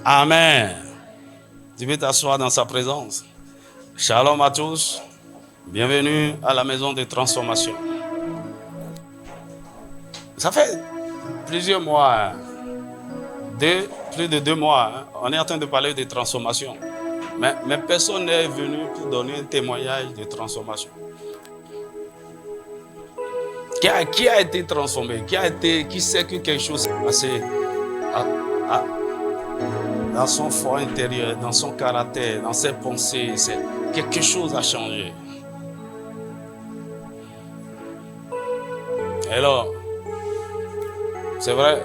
Amen. Tu peux t'asseoir dans sa présence. Shalom à tous. Bienvenue à la maison de transformation. Ça fait plusieurs mois, plus de 2 mois, on est en train de parler de transformation. Mais personne n'est venu pour donner un témoignage de transformation. Qui a été transformé? Qui sait que quelque chose s'est passé dans son fort intérieur, dans son caractère, dans ses pensées? Quelque chose a changé. Alors, c'est vrai,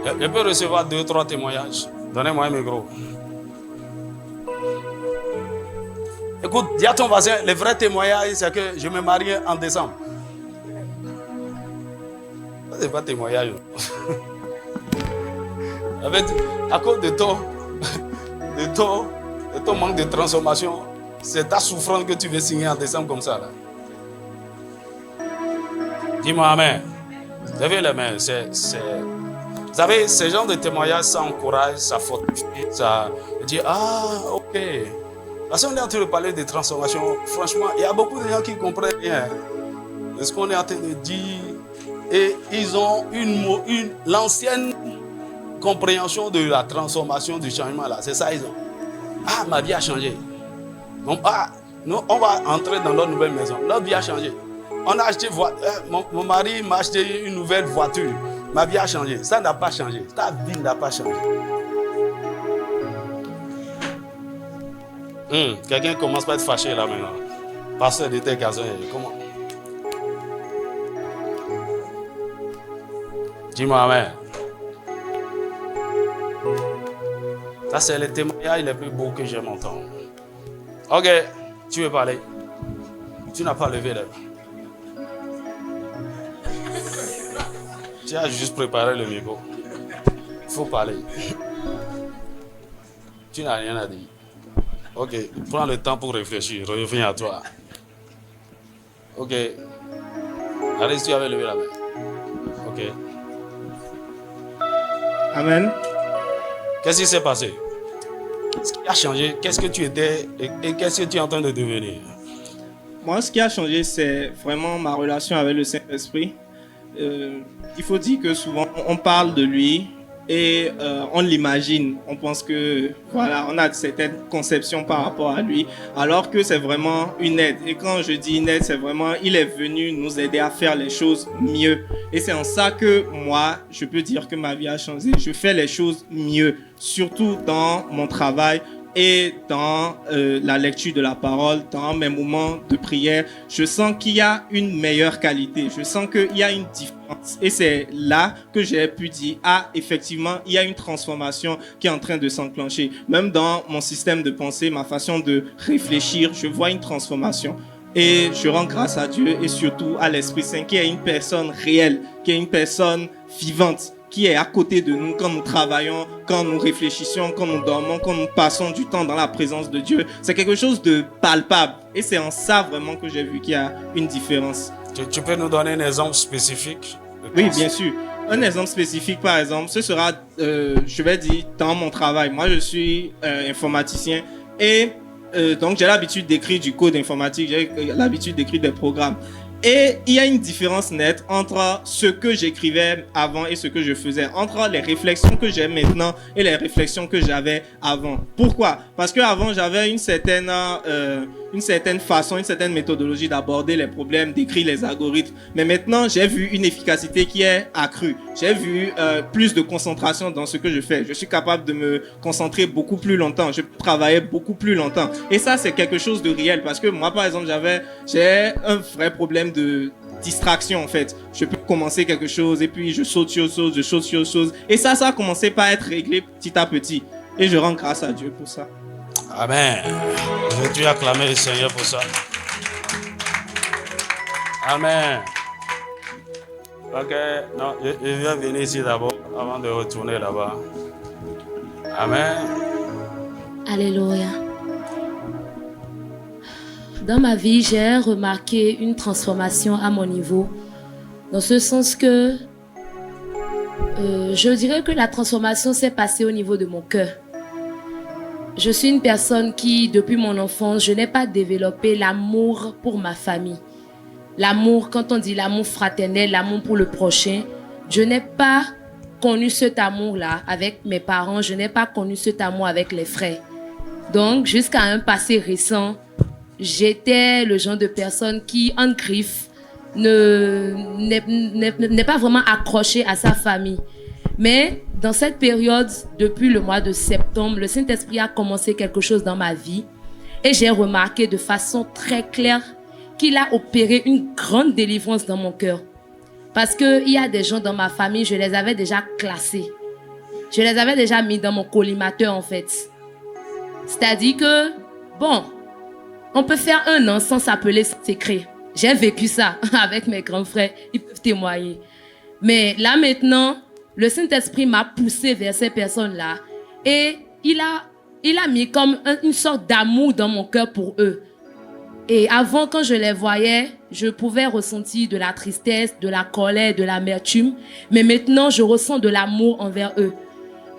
je peux recevoir 2 ou 3 témoignages. Donnez-moi un micro. Écoute, dis à ton voisin, le vrai témoignage, c'est que je me marie en décembre. Ça, c'est pas témoignage. À cause de ton manque de transformation, c'est ta souffrance que tu veux signer en décembre comme ça. Là. Dis-moi amen. Levez les mains. Vous savez, ce genre de témoignage, ça encourage, ça fortifie, ça dit, ah, ok. Parce qu'on est en train de parler de transformation. Franchement, il y a beaucoup de gens qui ne comprennent rien de ce qu'on est en train de dire. Et ils ont l'ancienne compréhension de la transformation, du changement là. C'est ça, ils ont. Ah, ma vie a changé. Donc, on va entrer dans notre nouvelle maison. Notre vie a changé. On a acheté, mon mari m'a acheté une nouvelle voiture. Ma vie a changé. Ça n'a pas changé. Ta vie n'a pas changé. Quelqu'un commence par être fâché là maintenant. Pasteur de tes gazons, comment? Dis-moi amen. Ça, c'est le témoignage le plus beau que j'aime entendre. Ok, tu veux parler? Tu n'as pas levé les mains. Tu as juste préparé le micro. Il faut parler. Tu n'as rien à dire. Ok, prends le temps pour réfléchir. Reviens à toi. Ok. Allez, tu avais levé la main. Ok. Amen. Qu'est-ce qui s'est passé? Qu'est-ce qui a changé? Qu'est-ce que tu étais et qu'est-ce que tu es en train de devenir? Moi, ce qui a changé, c'est vraiment ma relation avec le Saint-Esprit. Il faut dire que souvent, on parle de lui et on l'imagine. On pense que, voilà, on a certaines conceptions par rapport à lui, alors que c'est vraiment une aide. Et quand je dis une aide, c'est vraiment, il est venu nous aider à faire les choses mieux. Et c'est en ça que moi, je peux dire que ma vie a changé. Je fais les choses mieux, surtout dans mon travail et dans la lecture de la parole, dans mes moments de prière. Je sens qu'il y a une meilleure qualité. Je sens qu'il y a une différence. Et c'est là que j'ai pu dire, ah, effectivement, il y a une transformation qui est en train de s'enclencher. Même dans mon système de pensée, ma façon de réfléchir, je vois une transformation. Et je rends grâce à Dieu et surtout à l'Esprit Saint qui est une personne réelle, qui est une personne vivante, qui est à côté de nous quand nous travaillons, quand nous réfléchissons, quand nous dormons, quand nous passons du temps dans la présence de Dieu. C'est quelque chose de palpable. Et c'est en ça vraiment que j'ai vu qu'il y a une différence. Tu peux nous donner un exemple spécifique? Oui, bien sûr. Un exemple spécifique, par exemple, ce sera, je vais dire, dans mon travail. Moi, je suis informaticien et donc j'ai l'habitude d'écrire du code informatique, j'ai l'habitude d'écrire des programmes. Et il y a une différence nette entre ce que j'écrivais avant et ce que je faisais, entre les réflexions que j'ai maintenant et les réflexions que j'avais avant. Pourquoi? Parce qu'avant, j'avais une certaine façon, une certaine méthodologie d'aborder les problèmes, d'écrire les algorithmes. Mais maintenant, j'ai vu une efficacité qui est accrue. J'ai vu plus de concentration dans ce que je fais. Je suis capable de me concentrer beaucoup plus longtemps. Je travaillais beaucoup plus longtemps. Et ça, c'est quelque chose de réel. Parce que moi, par exemple, j'ai un vrai problème de distraction en fait. Je peux commencer quelque chose et puis je saute sur autre chose, je saute sur autre chose. Et ça a commencé par être réglé petit à petit. Et je rends grâce à Dieu pour ça. Amen. Je veux acclamer le Seigneur pour ça. Amen. Ok, non, je vais venir ici d'abord avant de retourner là-bas. Amen. Alléluia. Dans ma vie, j'ai remarqué une transformation à mon niveau, dans ce sens que je dirais que la transformation s'est passée au niveau de mon cœur. je suis une personne qui, depuis mon enfance, je n'ai pas développé l'amour pour ma famille. L'amour, quand on dit l'amour fraternel, l'amour pour le prochain, je n'ai pas connu cet amour-là avec mes parents, je n'ai pas connu cet amour avec les frères. Donc, jusqu'à un passé récent, j'étais le genre de personne qui, en griffe, n'est pas vraiment accrochée à sa famille. Mais dans cette période, depuis le mois de septembre, le Saint-Esprit a commencé quelque chose dans ma vie et j'ai remarqué de façon très claire qu'il a opéré une grande délivrance dans mon cœur. Parce qu'il y a des gens dans ma famille, je les avais déjà classés. Je les avais déjà mis dans mon collimateur en fait. C'est-à-dire que, bon, on peut faire 1 an sans s'appeler secret. J'ai vécu ça avec mes grands frères, ils peuvent témoigner. Mais là maintenant, le Saint-Esprit m'a poussé vers ces personnes-là et il a mis comme une sorte d'amour dans mon cœur pour eux. Et avant, quand je les voyais, je pouvais ressentir de la tristesse, de la colère, de l'amertume. Mais maintenant, je ressens de l'amour envers eux.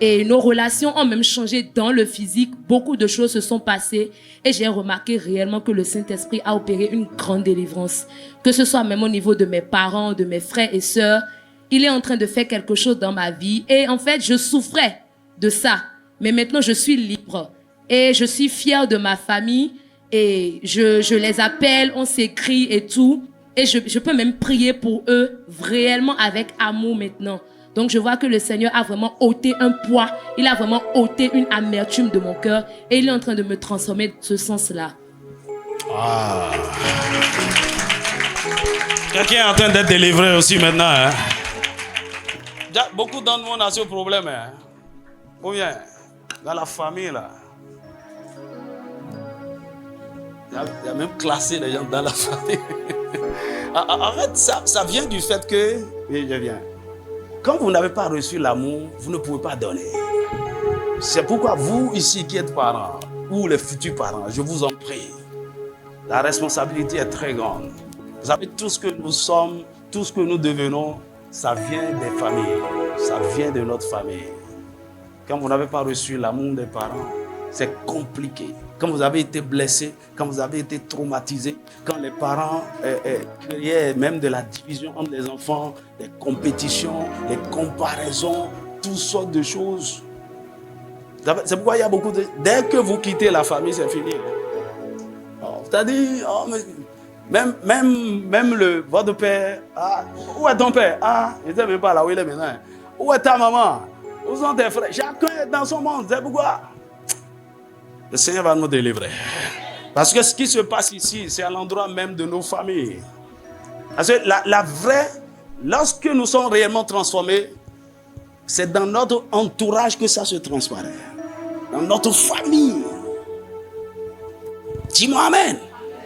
Et nos relations ont même changé dans le physique. Beaucoup de choses se sont passées. Et j'ai remarqué réellement que le Saint-Esprit a opéré une grande délivrance. Que ce soit même au niveau de mes parents, de mes frères et sœurs. Il est en train de faire quelque chose dans ma vie. Et en fait, je souffrais de ça. Mais maintenant, je suis libre. Et je suis fière de ma famille. Et je les appelle, on s'écrit et tout. Et je peux même prier pour eux réellement avec amour maintenant. Donc, je vois que le Seigneur a vraiment ôté un poids. Il a vraiment ôté une amertume de mon cœur. Et il est en train de me transformer dans ce sens-là. Ah. Quelqu'un est en train d'être délivré aussi maintenant. Hein? Beaucoup d'entre nous ont ce problème. Hein? Ou bien, dans la famille, là. Il y a même classé les gens dans la famille. En fait, ça vient du fait que... Oui, je viens. Quand vous n'avez pas reçu l'amour, vous ne pouvez pas donner. C'est pourquoi vous, ici, qui êtes parents, ou les futurs parents, je vous en prie, la responsabilité est très grande. Vous savez, tout ce que nous sommes, tout ce que nous devenons, ça vient des familles, ça vient de notre famille. Quand vous n'avez pas reçu l'amour des parents, c'est compliqué. Quand vous avez été blessé, quand vous avez été traumatisé, quand les parents créaient même de la division entre les enfants, les compétitions, les comparaisons, toutes sortes de choses. C'est pourquoi il y a beaucoup de... Dès que vous quittez la famille, c'est fini. C'est-à-dire, même votre père, où est ton père? Il n'était même pas là où il est maintenant. Où est ta maman? Où sont tes frères? Chacun est dans son monde. C'est pourquoi le Seigneur va nous délivrer. Parce que ce qui se passe ici, c'est à l'endroit même de nos familles. Parce que la vraie, lorsque nous sommes réellement transformés, c'est dans notre entourage que ça se transparaît. Dans notre famille. Dis-moi Amen.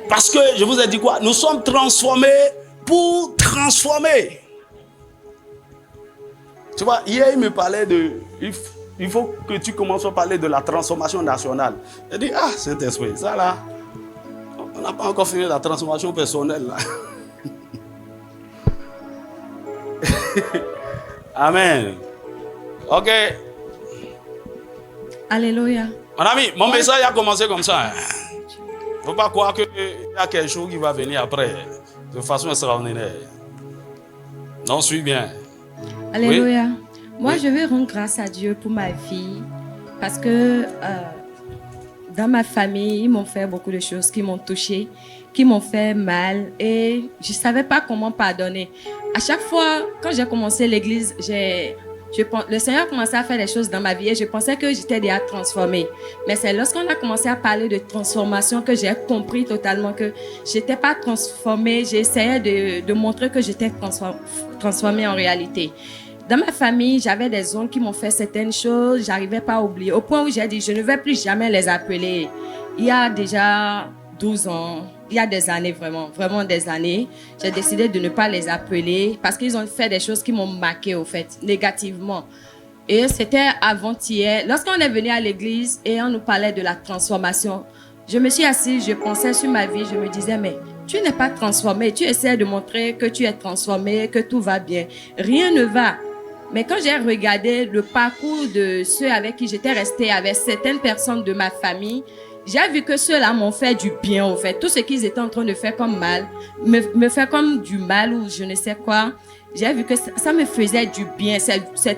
Parce que je vous ai dit quoi? Nous sommes transformés pour transformer. Tu vois, hier il me parlait de... Il faut que tu commences à parler de la transformation nationale. Il dit, Saint-Esprit, ça là, on n'a pas encore fini la transformation personnelle là. Amen. Ok. Alléluia. Mon ami, mon message a commencé comme ça. Il ne faut pas croire qu'il y a quelque chose qui va venir après, de façon extraordinaire. Non, suis bien. Alléluia. Oui? Moi, Oui. je veux rendre grâce à Dieu pour ma vie. Parce que dans ma famille, ils m'ont fait beaucoup de choses qui m'ont touchée, qui m'ont fait mal. Et je ne savais pas comment pardonner. À chaque fois, quand j'ai commencé l'église, le Seigneur a commencé à faire des choses dans ma vie et je pensais que j'étais déjà transformée. Mais c'est lorsqu'on a commencé à parler de transformation que j'ai compris totalement que je n'étais pas transformée. J'essayais de montrer que j'étais transformée en réalité. Dans ma famille, j'avais des oncles qui m'ont fait certaines choses, j'arrivais pas à oublier. Au point où j'ai dit, je ne vais plus jamais les appeler. Il y a déjà 12 ans, il y a des années vraiment des années, j'ai décidé de ne pas les appeler parce qu'ils ont fait des choses qui m'ont marqué au fait, négativement. Et c'était avant-hier, lorsqu'on est venu à l'église et on nous parlait de la transformation, je me suis assise, je pensais sur ma vie, je me disais, mais tu n'es pas transformé, tu essaies de montrer que tu es transformé, que tout va bien. Rien ne va. Mais quand j'ai regardé le parcours de ceux avec qui j'étais restée, avec certaines personnes de ma famille, j'ai vu que ceux-là m'ont fait du bien, au fait. Tout ce qu'ils étaient en train de faire comme mal, me fait comme du mal ou je ne sais quoi. J'ai vu que ça me faisait du bien.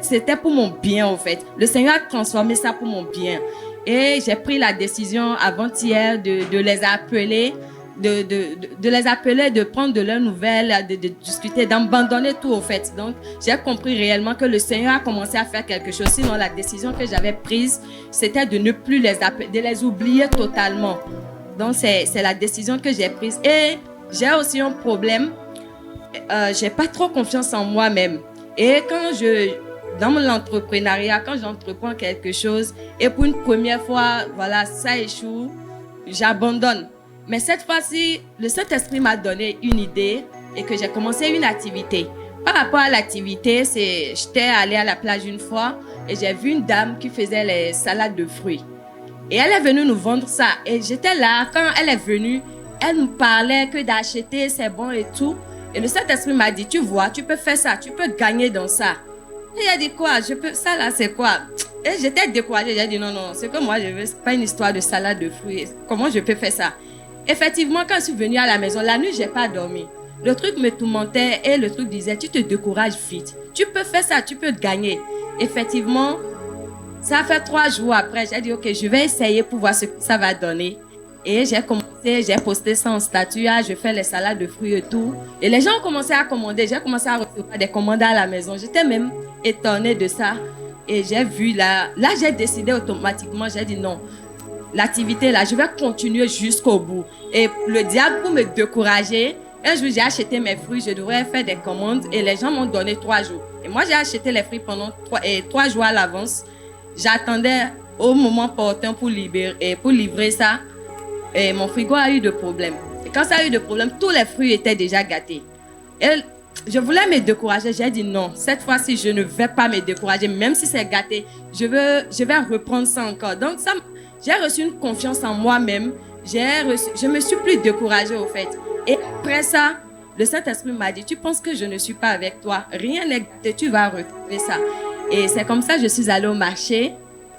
C'était pour mon bien, au fait. Le Seigneur a transformé ça pour mon bien. Et j'ai pris la décision avant-hier de les appeler, de les appeler, de prendre de leurs nouvelles, de discuter, d'abandonner tout, au fait. Donc, j'ai compris réellement que le Seigneur a commencé à faire quelque chose. Sinon, la décision que j'avais prise, c'était de ne plus les appeler, de les oublier totalement. Donc, c'est la décision que j'ai prise. Et j'ai aussi un problème. J'ai pas trop confiance en moi-même. Et dans mon entrepreneuriat, quand j'entreprends quelque chose et pour une première fois, voilà, ça échoue, j'abandonne. Mais cette fois-ci, le Saint-Esprit m'a donné une idée et que j'ai commencé une activité. Par rapport à l'activité, j'étais allée à la plage une fois et j'ai vu une dame qui faisait les salades de fruits. Et elle est venue nous vendre ça. Et j'étais là, quand elle est venue, elle nous parlait que d'acheter, c'est bon et tout. Et le Saint-Esprit m'a dit, tu vois, tu peux faire ça, tu peux gagner dans ça. Et il a dit quoi? Ça là, c'est quoi? Et j'étais découragée. J'ai dit non, ce que moi je veux, c'est pas une histoire de salade de fruits. Comment je peux faire ça? Effectivement, quand je suis venue à la maison, la nuit, j'ai pas dormi. Le truc me tourmentait et le truc disait, tu te décourages vite. Tu peux faire ça, tu peux gagner. Effectivement, ça fait 3 jours après, j'ai dit, ok, je vais essayer pour voir ce que ça va donner. Et j'ai posté ça en statut, je fais les salades de fruits et tout. Et les gens ont commencé à commander, j'ai commencé à recevoir des commandes à la maison. J'étais même étonnée de ça. Et j'ai vu là j'ai décidé automatiquement, j'ai dit non. L'activité là, je vais continuer jusqu'au bout. Et le diable, pour me décourager, un jour j'ai acheté mes fruits, je devrais faire des commandes et les gens m'ont donné 3 jours. Et moi j'ai acheté les fruits pendant 3 jours à l'avance. J'attendais au moment opportun pour livrer ça. Et mon frigo a eu de problèmes. Et quand ça a eu de problèmes, tous les fruits étaient déjà gâtés. Et je voulais me décourager. J'ai dit non, cette fois-ci, je ne vais pas me décourager. Même si c'est gâté, je vais reprendre ça encore. Donc, j'ai reçu une confiance en moi-même. Je me suis plus découragée au fait. Et après ça, le Saint-Esprit m'a dit, tu penses que je ne suis pas avec toi? Rien n'est gâté, tu vas retrouver ça. Et c'est comme ça que je suis allée au marché.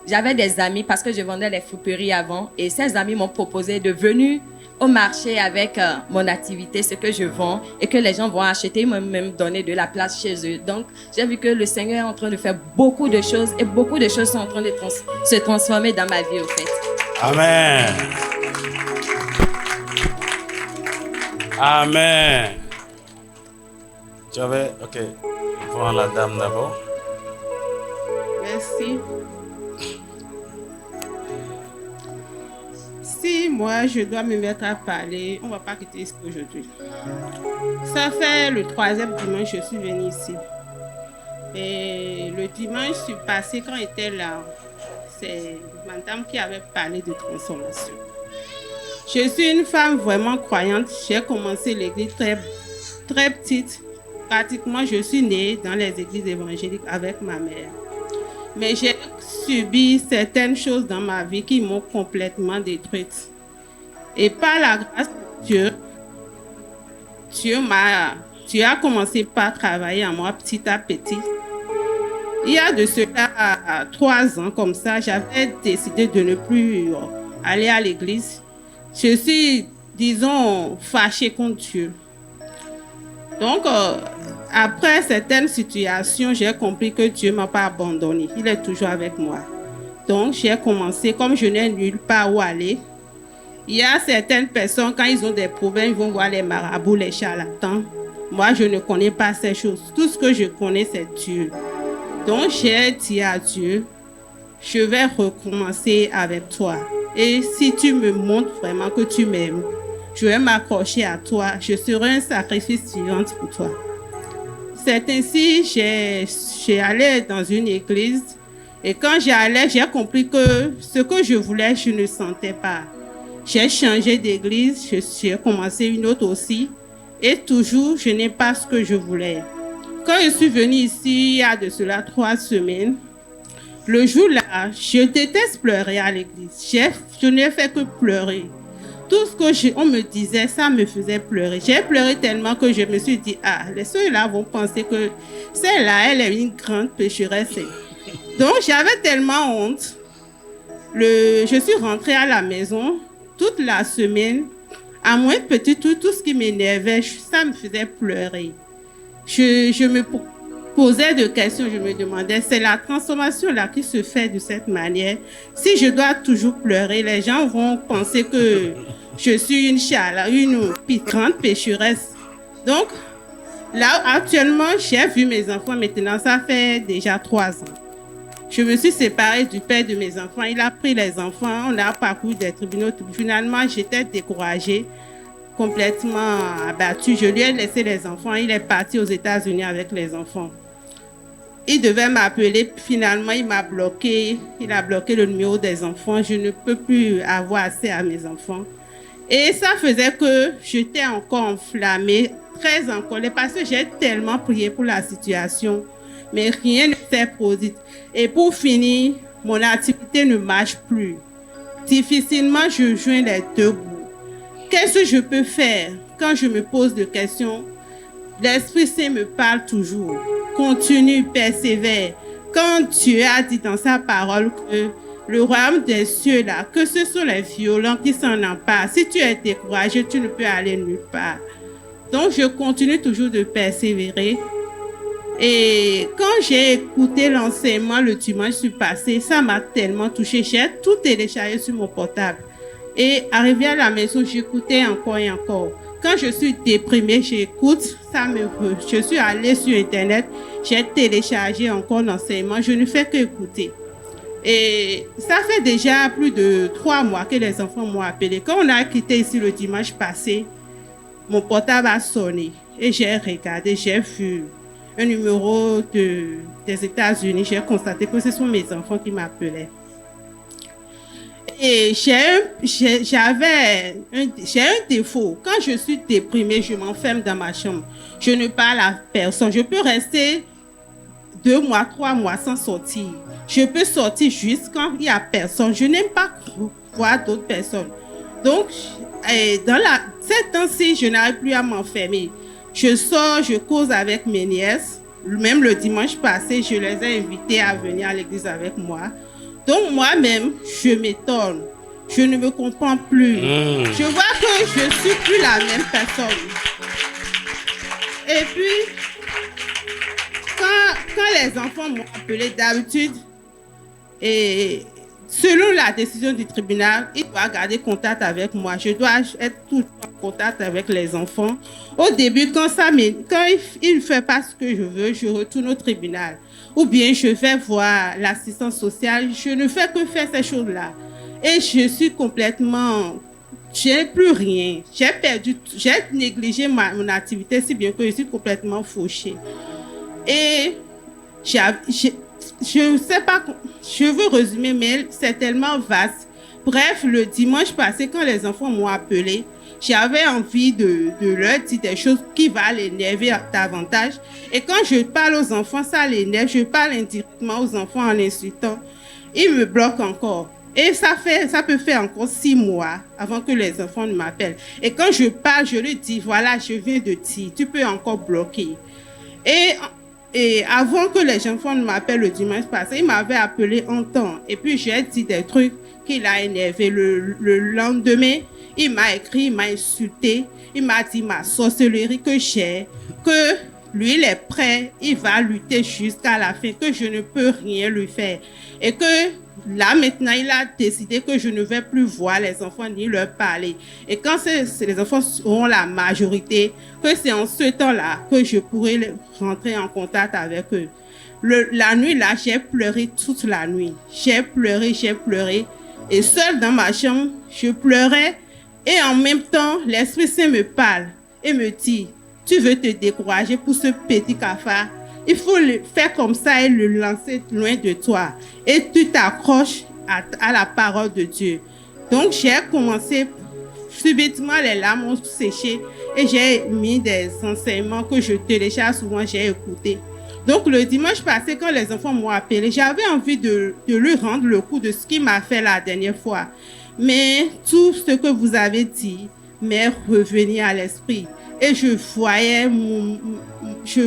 J'avais des amis parce que je vendais les friperies avant et ces amis m'ont proposé de venir au marché avec mon activité, ce que je vends et que les gens vont acheter, ils m'ont même donné de la place chez eux. Donc, j'ai vu que le Seigneur est en train de faire beaucoup de choses et beaucoup de choses sont en train de se transformer dans ma vie, au fait. Amen. Amen. Tu avais... Ok. Prends la dame d'abord. Merci. Si moi je dois me mettre à parler, on ne va pas quitter ici aujourd'hui. Ça fait le 3e dimanche que je suis venue ici. Et le dimanche passé, quand j'étais là, c'est madame qui avait parlé de transformation. Je suis une femme vraiment croyante. J'ai commencé l'église très, très petite. Pratiquement, je suis née dans les églises évangéliques avec ma mère. Mais j'ai subi certaines choses dans ma vie qui m'ont complètement détruite. Et par la grâce de Dieu, tu as commencé par travailler en moi petit à petit. Il y a de cela 3 ans comme ça, j'avais décidé de ne plus aller à l'église. Je suis, disons, fâchée contre Dieu. Donc, après certaines situations, j'ai compris que Dieu ne m'a pas abandonné. Il est toujours avec moi. Donc, j'ai commencé, comme je n'ai nulle part où aller. Il y a certaines personnes, quand ils ont des problèmes, ils vont voir les marabouts, les charlatans. Moi, je ne connais pas ces choses. Tout ce que je connais, c'est Dieu. Donc, j'ai dit à Dieu, je vais recommencer avec toi. Et si tu me montres vraiment que tu m'aimes, je vais m'accrocher à toi. Je serai un sacrifice vivant pour toi. C'est ainsi que j'ai allé dans une église. Et quand j'y allais, j'ai compris que ce que je voulais, je ne sentais pas. J'ai changé d'église, j'ai commencé une autre aussi. Et toujours, je n'ai pas ce que je voulais. Quand je suis venue ici, il y a de cela 3 semaines, le jour-là, je déteste pleurer à l'église. Je n'ai fait que pleurer. tout ce que on me disait, ça me faisait pleurer. J'ai pleuré tellement que je me suis dit, ah, les ceux-là vont penser que celle-là, elle est une grande pécheresse. Donc, j'avais tellement honte. Je suis rentrée à la maison toute la semaine. À moins petit tout ce qui m'énervait, ça me faisait pleurer. Je me posais des questions, je me demandais, c'est la transformation là qui se fait de cette manière. Si je dois toujours pleurer, les gens vont penser que je suis une grande pécheresse. Donc, là, actuellement, j'ai vu mes enfants maintenant, ça fait déjà 3 ans. Je me suis séparée du père de mes enfants. Il a pris les enfants, on a parcouru des tribunaux. Finalement, j'étais découragée, complètement abattue. Je lui ai laissé les enfants. Il est parti aux États-Unis avec les enfants. Il devait m'appeler. Finalement, il m'a bloqué. Il a bloqué le numéro des enfants. Je ne peux plus avoir accès à mes enfants. Et ça faisait que j'étais encore enflammée, très en colère, parce que j'ai tellement prié pour la situation. Mais rien ne s'est produit. Et pour finir, mon activité ne marche plus. Difficilement, je joins les deux bouts. Qu'est-ce que je peux faire quand je me pose des questions? L'Esprit Saint me parle toujours. Continue, persévère. Quand Dieu a dit dans sa parole que le royaume des cieux, là, que ce sont les violents qui s'en emparent. Si tu es découragé, tu ne peux aller nulle part. Donc, je continue toujours de persévérer. Et quand j'ai écouté l'enseignement le dimanche passé, ça m'a tellement touchée. J'ai tout téléchargé sur mon portable. Et arrivé à la maison, j'écoutais encore et encore. Quand je suis déprimée, j'écoute, je suis allée sur Internet, j'ai téléchargé encore l'enseignement, je ne fais qu'écouter. Et ça fait déjà plus de 3 mois que les enfants m'ont appelé. Quand on a quitté ici le dimanche passé, mon portable a sonné et j'ai regardé, j'ai vu un numéro des États-Unis. J'ai constaté que ce sont mes enfants qui m'appelaient. Et j'ai un défaut. Quand je suis déprimée, je m'enferme dans ma chambre. Je ne parle à personne. Je peux rester 2 mois, 3 mois sans sortir. Je peux sortir juste quand il n'y a personne. Je n'aime pas voir d'autres personnes. Donc, dans ces temps-ci, je n'arrive plus à m'enfermer. Je sors, je cause avec mes nièces. Même le dimanche passé, je les ai invitées à venir à l'église avec moi. Donc moi-même, je m'étonne. Je ne me comprends plus. Je vois que je ne suis plus la même personne. Et puis, quand les enfants m'ont appelé d'habitude, et selon la décision du tribunal, il doit garder contact avec moi. Je dois être tout le temps en contact avec les enfants. Au début, quand il ne fait pas ce que je veux, je retourne au tribunal. Ou bien je vais voir l'assistance sociale. Je ne fais que faire ces choses-là. Et je suis complètement... Je n'ai plus rien. J'ai négligé mon activité si bien que je suis complètement fauchée. Et je ne sais pas, je veux résumer, mais c'est tellement vaste. Bref, le dimanche passé, quand les enfants m'ont appelé, j'avais envie de leur dire des choses qui vont l'énerver davantage. Et quand je parle aux enfants, ça l'énerve. Je parle indirectement aux enfants en insultant. Ils me bloquent encore. Et ça peut faire encore 6 mois avant que les enfants ne m'appellent. Et quand je parle, je leur dis, voilà, je viens de dire, tu peux encore bloquer. Et avant que les enfants ne m'appellent le dimanche passé, ils m'avaient appelé en temps. Et puis, j'ai dit des trucs qui l'ont énervé. Le lendemain, il m'a écrit, il m'a insulté. Il m'a dit ma sorcellerie que j'ai, que lui, il est prêt, il va lutter jusqu'à la fin, que je ne peux rien lui faire. Et que là, maintenant, il a décidé que je ne vais plus voir les enfants ni leur parler. Et quand les enfants auront la majorité, que c'est en ce temps-là que je pourrai rentrer en contact avec eux. La nuit, là, j'ai pleuré toute la nuit. J'ai pleuré. Et seule dans ma chambre, je pleurais. Et en même temps, l'Esprit Saint me parle et me dit, tu veux te décourager pour ce petit cafard? Il faut le faire comme ça et le lancer loin de toi. Et tu t'accroches à la parole de Dieu. Donc, j'ai commencé, subitement, les larmes ont séché et j'ai mis des enseignements que je télécharge souvent, j'ai écouté. Donc, le dimanche passé, quand les enfants m'ont appelé, j'avais envie de lui rendre le coup de ce qu'il m'a fait la dernière fois. Mais tout ce que vous avez dit m'est revenu à l'esprit. Et je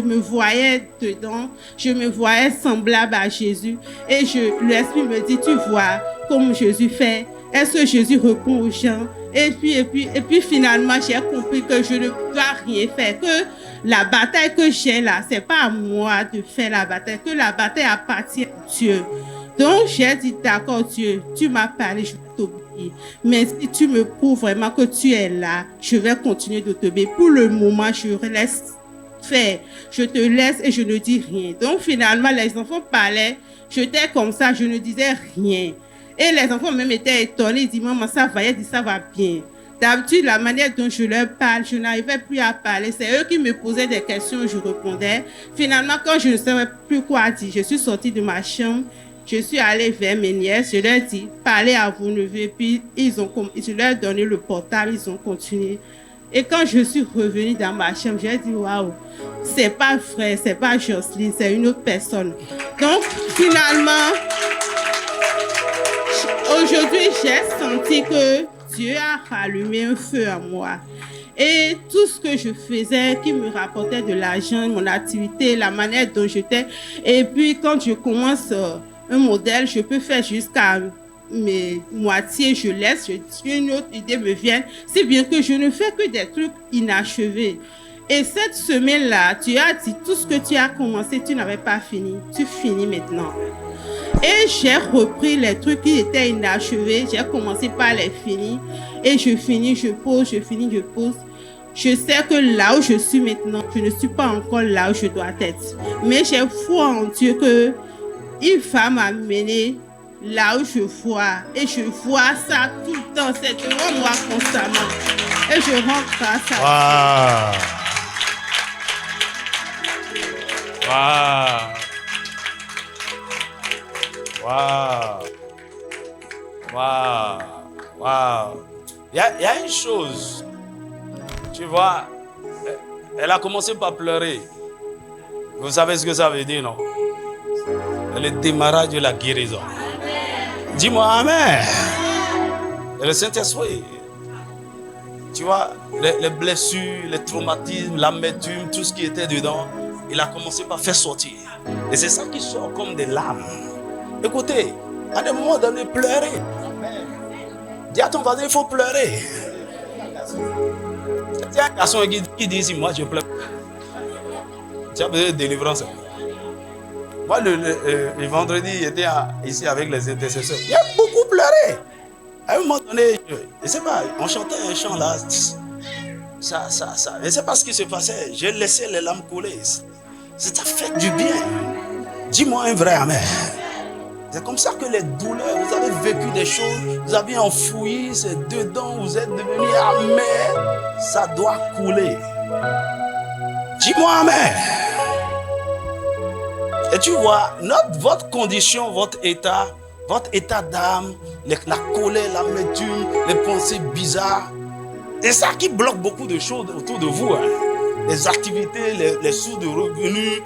me voyais dedans, je me voyais semblable à Jésus. Et l'Esprit me dit, tu vois, comme Jésus fait, est-ce que Jésus répond aux gens? Et puis finalement, j'ai compris que je ne dois rien faire, que la bataille que j'ai là, c'est pas à moi de faire la bataille, que la bataille appartient à Dieu. Donc, j'ai dit, d'accord, Dieu, tu m'as parlé, je vais t'obéir. Mais si tu me prouves vraiment que tu es là, je vais continuer de t'obéir. Pour le moment, je laisse faire. Je te laisse et je ne dis rien. Donc, finalement, les enfants parlaient. J'étais comme ça, je ne disais rien. Et les enfants même étaient étonnés. Ils disaient, maman, ça va. Elle dit, ça va bien. D'habitude, la manière dont je leur parle, je n'arrivais plus à parler. C'est eux qui me posaient des questions, je répondais. Finalement, quand je ne savais plus quoi dire, je suis sortie de ma chambre. Je suis allée vers mes nièces, je leur ai dit, parlez à vos neveux, puis je leur ai donné le portable, ils ont continué. Et quand je suis revenue dans ma chambre, j'ai dit, waouh, c'est pas vrai, c'est pas Jocelyne, c'est une autre personne. Donc, finalement, aujourd'hui, j'ai senti que Dieu a rallumé un feu en moi. Et tout ce que je faisais qui me rapportait de l'argent, mon activité, la manière dont j'étais, et puis quand je commence un modèle, je peux faire jusqu'à mes moitiés, je laisse, une autre idée me vient, si bien que je ne fais que des trucs inachevés. Et cette semaine-là, tu as dit tout ce que tu as commencé, tu n'avais pas fini, tu finis maintenant. Et j'ai repris les trucs qui étaient inachevés, j'ai commencé par les finir, et je finis, je pose, je finis, je pose. Je sais que là où je suis maintenant, je ne suis pas encore là où je dois être. Mais j'ai foi en Dieu que il va m'amener là où je vois. Et je vois ça tout le temps. C'est devant moi constamment. Et je rends grâce à Dieu. Waouh. Il y a une chose. Tu vois, elle a commencé par pleurer. Vous savez ce que ça veut dire, non? Le démarrage de la guérison. Dis-moi Amen. Et le Saint-Esprit, tu vois, les blessures, les traumatismes, l'amertume, tout ce qui était dedans, il a commencé par faire sortir. Et c'est ça qui sort comme des larmes. Écoutez, à un moment donné, pleurer. Dis à ton voisin, il faut pleurer. Il y a un garçon qui dit ici, moi je pleure. Tu as besoin de délivrance. Moi, le vendredi, j'étais ici avec les intercesseurs. Il y a beaucoup pleuré. À un moment donné, je ne sais pas, on chantait un chant là. Ça. Je ne sais pas ce qui se passait. J'ai laissé les larmes couler. Ça fait du bien. Dis-moi un vrai amen. C'est comme ça que les douleurs, vous avez vécu des choses, vous avez enfoui, c'est dedans, vous êtes devenu amer. Ça doit couler. Dis-moi amen. Et tu vois, votre condition, votre état d'âme, la colère, l'amertume, les pensées bizarres, c'est ça qui bloque beaucoup de choses autour de vous. Hein. Les activités, les sources de revenus,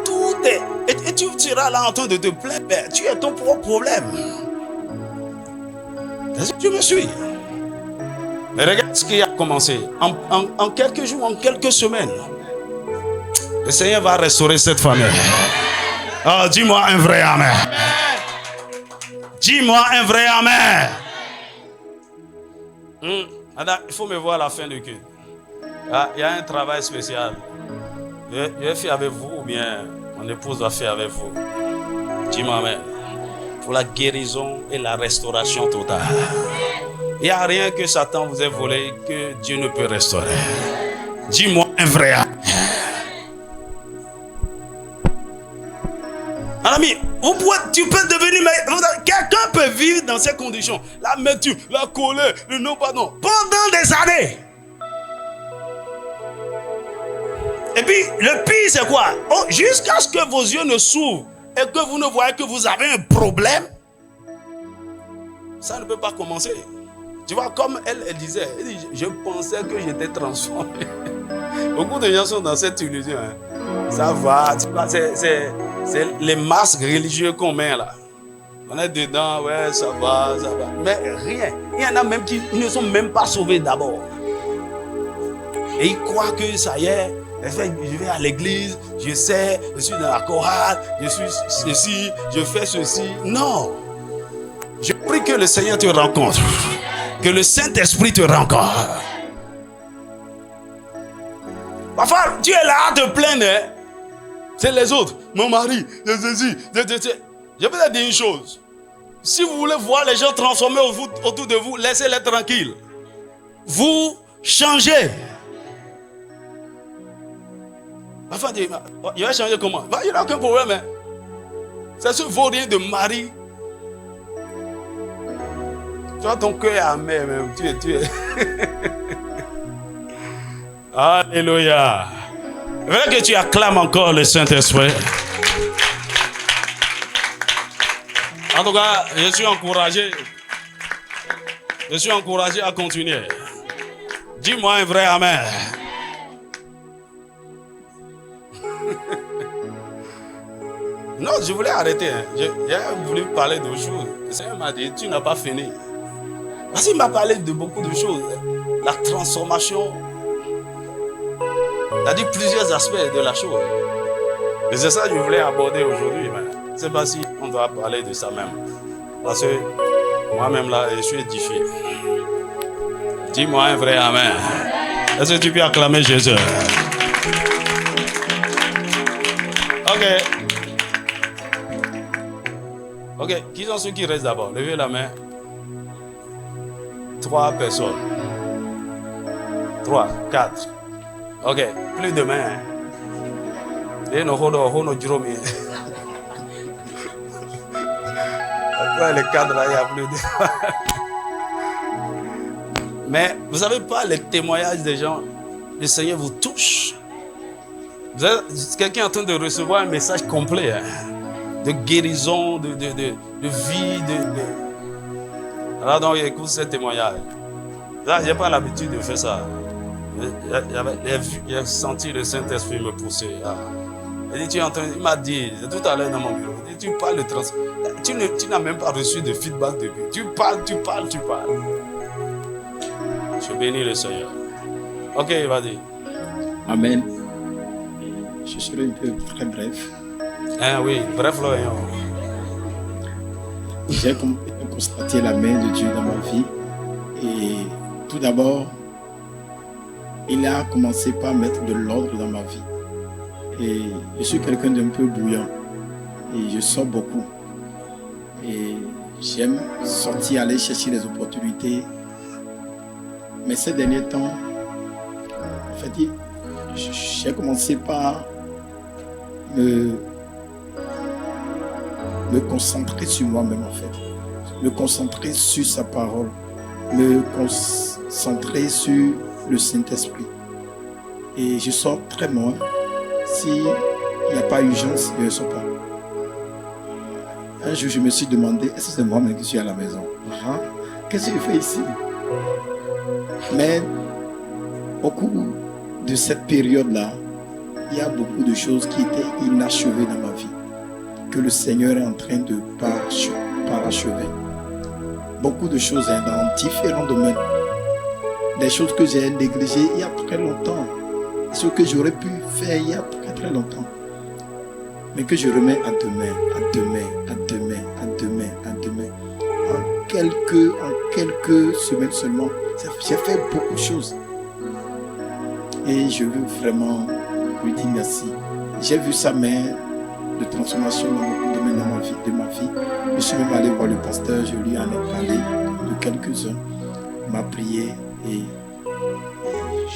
tout est... Et tu seras là en train de te plaindre, mais tu es ton propre problème. Est-ce que tu me suis? Mais regarde ce qui a commencé. En quelques jours, en quelques semaines, le Seigneur va restaurer cette famille. Oh, dis-moi un vrai amen. Dis-moi un vrai amen. Il faut me voir à la fin du culte. Il y a un travail spécial. Je vais faire avec vous ou bien mon épouse va faire avec vous. Dis-moi amen. Pour la guérison et la restauration totale. Il n'y a rien que Satan vous ait volé que Dieu ne peut restaurer. Dis-moi un vrai amen. Mon ami, tu peux devenir... Quelqu'un peut vivre dans ces conditions. L'amertume, la colère, le non-pardon. Pendant des années. Et puis, le pire, c'est quoi? Jusqu'à ce que vos yeux ne s'ouvrent et que vous ne voyez que vous avez un problème. Ça ne peut pas commencer. Tu vois, comme elle disait, je pensais que j'étais transformé. Beaucoup de gens sont dans cette illusion. Hein. Ça va. C'est les masques religieux qu'on met là. On est dedans, ouais, ça va, ça va. Mais rien. Il y en a même qui ne sont même pas sauvés d'abord. Et ils croient que ça y est, je vais à l'église, je sais, je suis dans la chorale, je suis ceci, je fais ceci. Non. Je prie que le Seigneur te rencontre. Que le Saint-Esprit te rencontre. Parfois, tu es là à te plaindre. Hein? C'est les autres. Mon mari, c'est ceci. Je vais te dire une chose. Si vous voulez voir les gens transformés autour de vous, laissez-les tranquilles. Vous changez. Parfois, il va changer comment? Il n'y a aucun problème. Hein? C'est ce vaurien de mari. Tu vois, ton cœur est amer même. Tu es. Alléluia. Il faudrait que tu acclames encore le Saint-Esprit. En tout cas, je suis encouragé. Je suis encouragé à continuer. Dis-moi un vrai amen. Non, je voulais arrêter. Hein. J'ai voulu parler d'autre chose. Le Seigneur m'a dit, tu n'as pas fini. Parce qu'il m'a parlé de beaucoup de choses. La transformation. Il a dit plusieurs aspects de la chose. Et c'est ça que je voulais aborder aujourd'hui. Mais je ne sais pas si on doit parler de ça même. Parce que moi-même là, je suis édifié. Dis-moi un vrai amen. Est-ce que tu peux acclamer Jésus? Ok, qui sont ceux qui restent d'abord? Levez la main. 3 personnes. 3, 4. Ok, plus de mains. Et nous avons Jérôme. Après les 4 là, il n'y a plus de. Mais vous savez pas, les témoignages des gens, le Seigneur vous touche. Vous êtes quelqu'un en train de recevoir un message complet. Hein, de guérison, de vie. Alors donc, écoute ces témoignages. Là, je n'ai pas l'habitude de faire ça. J'ai senti le Saint-Esprit me pousser. Il m'a dit, tout à l'heure dans mon bureau, tu parles de trans. Tu n'as même pas reçu de feedback depuis. Tu parles. Je bénis le Seigneur. Ok, vas-y. Amen. Je serai un peu très bref. Ah oui, bref, là. J'ai constaté la main de Dieu dans ma vie. Et tout d'abord, il a commencé par mettre de l'ordre dans ma vie. Et je suis quelqu'un d'un peu bouillant. Et je sors beaucoup. Et j'aime sortir, aller chercher les opportunités. Mais ces derniers temps, en fait, j'ai commencé par me concentrer sur moi-même, en fait. Me concentrer sur sa parole. Me concentrer sur le Saint-Esprit. Et je sors très loin. S'il n'y a pas urgence, je ne sors pas. Un jour, je me suis demandé, est-ce que c'est moi-même qui suis à la maison? Qu'est-ce que je fais ici? Mais au cours de cette période-là, il y a beaucoup de choses qui étaient inachevées dans ma vie, que le Seigneur est en train de parachever. Beaucoup de choses dans différents domaines. Des choses que j'ai négligées il y a très longtemps. Ce que j'aurais pu faire il y a très très longtemps. Mais que je remets à demain. En quelques semaines seulement, j'ai fait beaucoup de choses. Et je veux vraiment lui dire merci. J'ai vu sa main de transformation dans beaucoup de domaines de ma vie. Je suis même allé voir le pasteur, je lui en ai parlé de quelques-uns. Il m'a prié et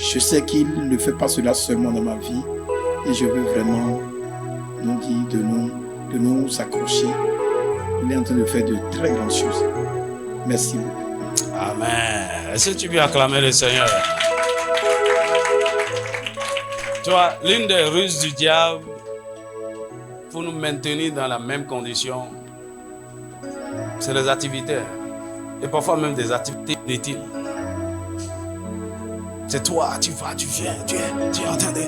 je sais qu'il ne fait pas cela seulement dans ma vie. Et je veux vraiment nous dire de nous accrocher. Il est en train de faire de très grandes choses. Merci beaucoup. Amen. Est-ce que tu veux acclamer le Seigneur? Tu vois, l'une des ruses du diable pour nous maintenir dans la même condition, c'est les activités. Et parfois même des activités inutiles. C'est toi, tu vas, tu viens, tu es en train de...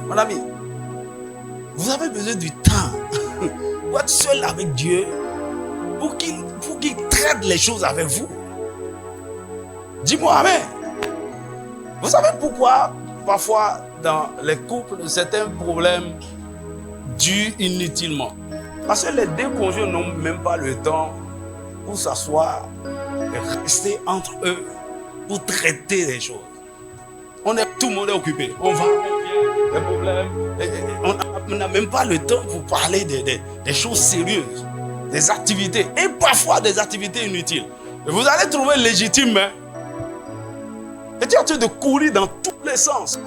Mon ami, Vous avez besoin du temps pour être seul avec Dieu, pour qu'il traite les choses avec vous. Dis-moi amen. Vous savez pourquoi parfois dans les couples certains problèmes durent inutilement? Parce que les deux conjoints n'ont même pas le temps pour s'asseoir et rester entre eux pour traiter les choses. Tout le monde est occupé. On va, on vient, des problèmes. On n'a même pas le temps pour parler des choses sérieuses, des activités, et parfois des activités inutiles. Et vous allez trouver légitime, hein? Et tu es en train de courir dans tous les sens.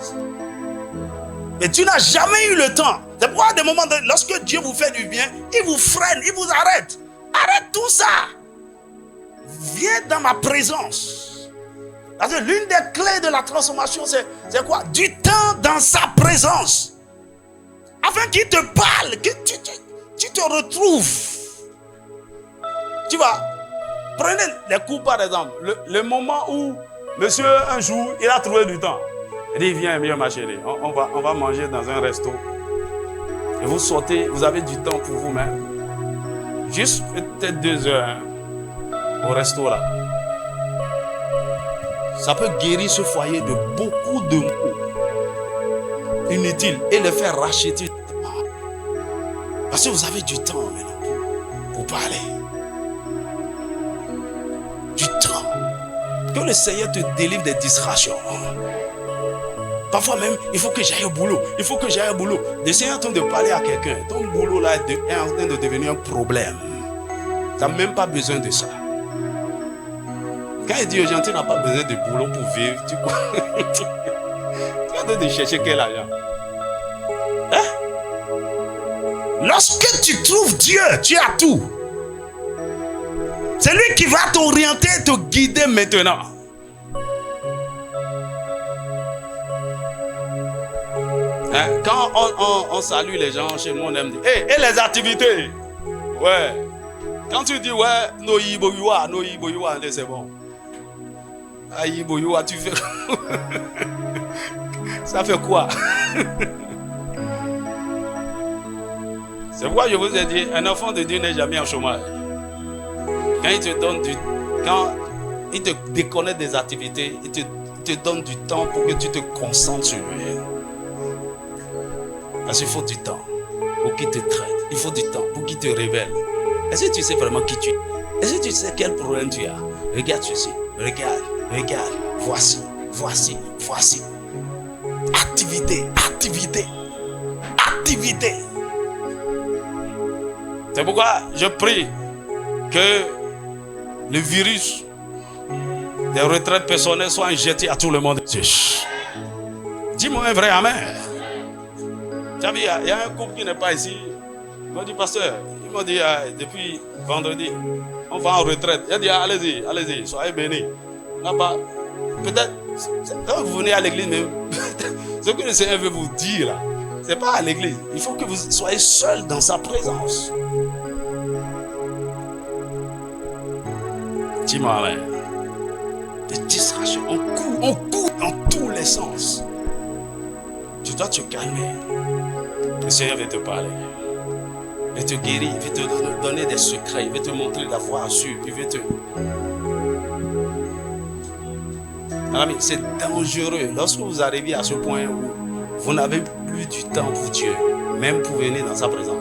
Et tu n'as jamais eu le temps. C'est pourquoi à des moments, lorsque Dieu vous fait du bien, il vous freine, il vous arrête. Arrête tout ça. Viens dans ma présence. Parce que l'une des clés de la transformation, c'est quoi? Du temps dans sa présence. Afin qu'il te parle, que tu te retrouves. Tu vois, prenez les coups par exemple. Le moment où monsieur, un jour, il a trouvé du temps. Il dit, viens, ma chérie, on va manger dans un resto. Et vous sortez, vous avez du temps pour vous-même. Juste peut-être 2 heures, hein, au resto là. Ça peut guérir ce foyer de beaucoup de maux inutiles et le faire racheter. Parce que vous avez du temps maintenant pour parler. Du temps. Que le Seigneur te délivre des distractions. Parfois même, il faut que j'aille au boulot. Il faut que j'aille au boulot. Le Seigneur est en train de parler à quelqu'un. Ton boulot là est en train de devenir un problème. Tu n'as même pas besoin de ça. Quand il dit aux gens, tu n'as pas besoin de boulot pour vivre, tu es en train de chercher quel argent? Hein? Lorsque tu trouves Dieu, tu as tout. C'est lui qui va t'orienter et te guider maintenant. Hein? Quand on salue les gens chez nous, on aime dire, hey, et les activités? Ouais. Quand tu dis, ouais, no yiboyua, c'est bon. Ah, yiboyua, tu fais. Ça fait quoi? C'est pourquoi je vous ai dit, un enfant de Dieu n'est jamais en chômage. Quand il te déconnecte des activités, il te donne du temps pour que tu te concentres sur lui. Parce qu'il faut du temps pour qu'il te traite. Il faut du temps pour qu'il te révèle. Est-ce que tu sais vraiment qui tu es? Est-ce que tu sais quel problème tu as? Regarde ceci. Regarde. Voici. Activité. C'est pourquoi je prie que le virus des retraites personnelles soit injecté à tout le monde. Dis-moi un vrai amen. Tu as vu, il y a un couple qui n'est pas ici. Il m'a dit, pasteur, il m'a dit depuis vendredi, on va en retraite. Il a dit, allez-y, soyez bénis. Peut-être, quand vous venez à l'église même, ce que le Seigneur veut vous dire là, c'est pas à l'église. Il faut que vous soyez seul dans sa présence. Dis-moi amen. Des distractions, on court dans tous les sens. Tu dois te calmer. Le Seigneur veut te parler. Il veut te guérir, il veut te donner des secrets, il veut te montrer la voie à suivre, il veut te... Ami, c'est dangereux lorsque vous arrivez à ce point où vous n'avez plus du temps pour Dieu, même pour venir dans sa présence.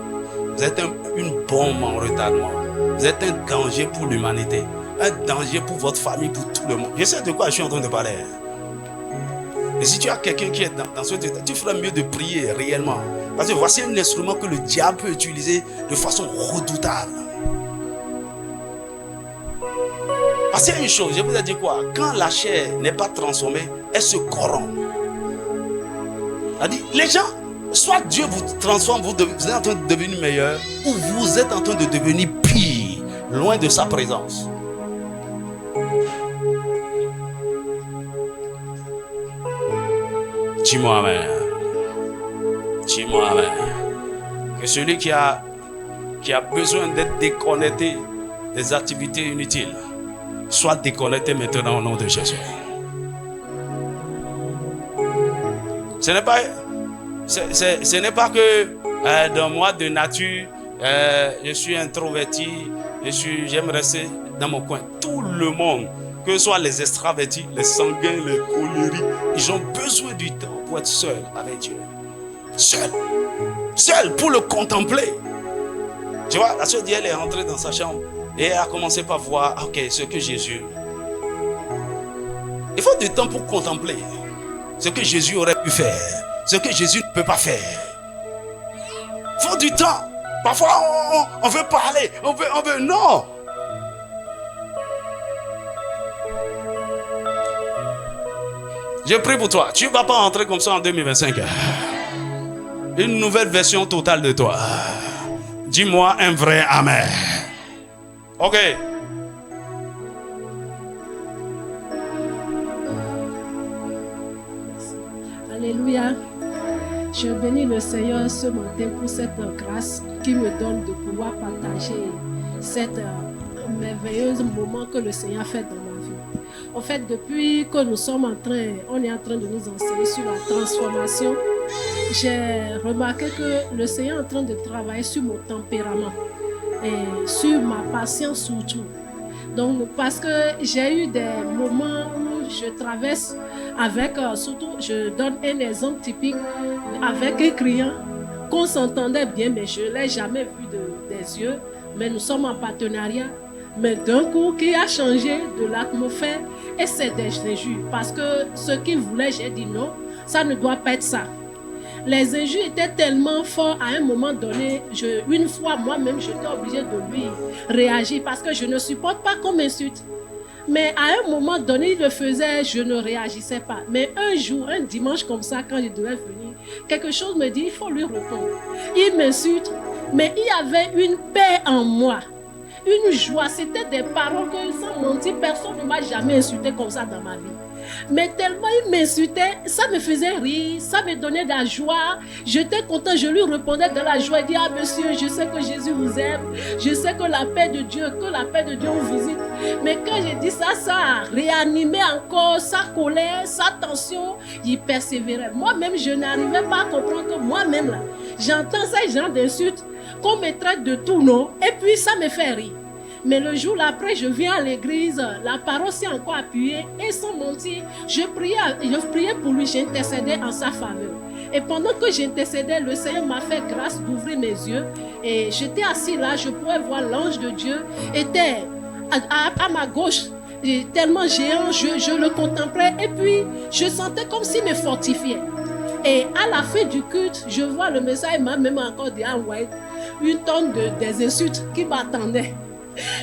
Vous êtes une bombe en retardement. Vous êtes un danger pour l'humanité, un danger pour votre famille, pour tout le monde. Je sais de quoi je suis en train de parler. Et si tu as quelqu'un qui est dans ce état, tu feras mieux de prier réellement. Parce que voici un instrument que le diable peut utiliser de façon redoutable. Parce qu'il y a une chose, je vous ai dit quoi? Quand la chair n'est pas transformée, elle se corrompt. C'est-à-dire, les gens, soit Dieu vous transforme, vous êtes en train de devenir meilleur, ou vous êtes en train de devenir pire, loin de sa présence. Dis-moi amen. Dis-moi amen. Que celui qui a besoin d'être déconnecté des activités inutiles soit déconnecté maintenant au nom de Jésus. Ce n'est pas que Dans moi, de nature, je suis introverti, j'aime rester dans mon coin. Tout le monde, que ce soit les extravertis, les sanguins, les colériques, ils ont besoin du temps pour être seuls avec Dieu. Seul pour le contempler. Tu vois, la soeur dit, elle est rentrée dans sa chambre et elle a commencé par voir, ok, ce que Jésus... Il faut du temps pour contempler ce que Jésus aurait pu faire, ce que Jésus ne peut pas faire. Il faut du temps. Parfois, on veut parler, on veut, non. Je prie pour toi. Tu ne vas pas rentrer comme ça en 2025. Une nouvelle version totale de toi. Dis-moi un vrai amen. Ok. Alléluia. Je bénis le Seigneur ce matin pour cette grâce qui me donne de pouvoir partager cette merveilleux moment que le Seigneur fait dans ma vie. En fait, depuis que on est en train de nous enseigner sur la transformation, j'ai remarqué que le Seigneur est en train de travailler sur mon tempérament et sur ma patience surtout. Donc, parce que j'ai eu des moments où je traverse avec, surtout, je donne un exemple typique, avec un client qu'on s'entendait bien, mais je ne l'ai jamais vu des yeux, mais nous sommes en partenariat. Mais d'un coup, qui a changé de l'atmosphère, et c'est des injures. Parce que ce qu'il voulait, j'ai dit non, ça ne doit pas être ça. Les injures étaient tellement forts à un moment donné, une fois moi-même, j'étais obligée de lui réagir parce que je ne supporte pas qu'on m'insulte. Mais à un moment donné, il le faisait, je ne réagissais pas. Mais un jour, un dimanche comme ça, quand je devais venir, quelque chose me dit, il faut lui répondre. Il m'insulte, mais il y avait une paix en moi, une joie. C'était des paroles que, sans mentir, personne ne m'a jamais insulté comme ça dans ma vie. Mais tellement il m'insultait, ça me faisait rire, ça me donnait de la joie. J'étais content, je lui répondais de la joie. Il dit, ah monsieur, je sais que Jésus vous aime. Je sais que la paix de Dieu vous visite. Mais quand j'ai dit ça, ça a réanimé encore sa colère, sa tension. Il persévérait. Moi-même, je n'arrivais pas à comprendre que moi-même, là, j'entends ces gens d'insultes, qu'on me traite de tout nom, et puis ça me fait rire. Mais le jour après, je viens à l'église, la parole s'est encore appuyée et sans mentir, je priais pour lui, j'intercédais en sa faveur. Et pendant que j'intercédais, le Seigneur m'a fait grâce d'ouvrir mes yeux et j'étais assis là, je pouvais voir l'ange de Dieu était à ma gauche, tellement géant, je le contemplais et puis je sentais comme s'il me fortifiait. Et à la fin du culte, je vois le message, m'a même encore envoyé une tonne des insultes qui m'attendaient.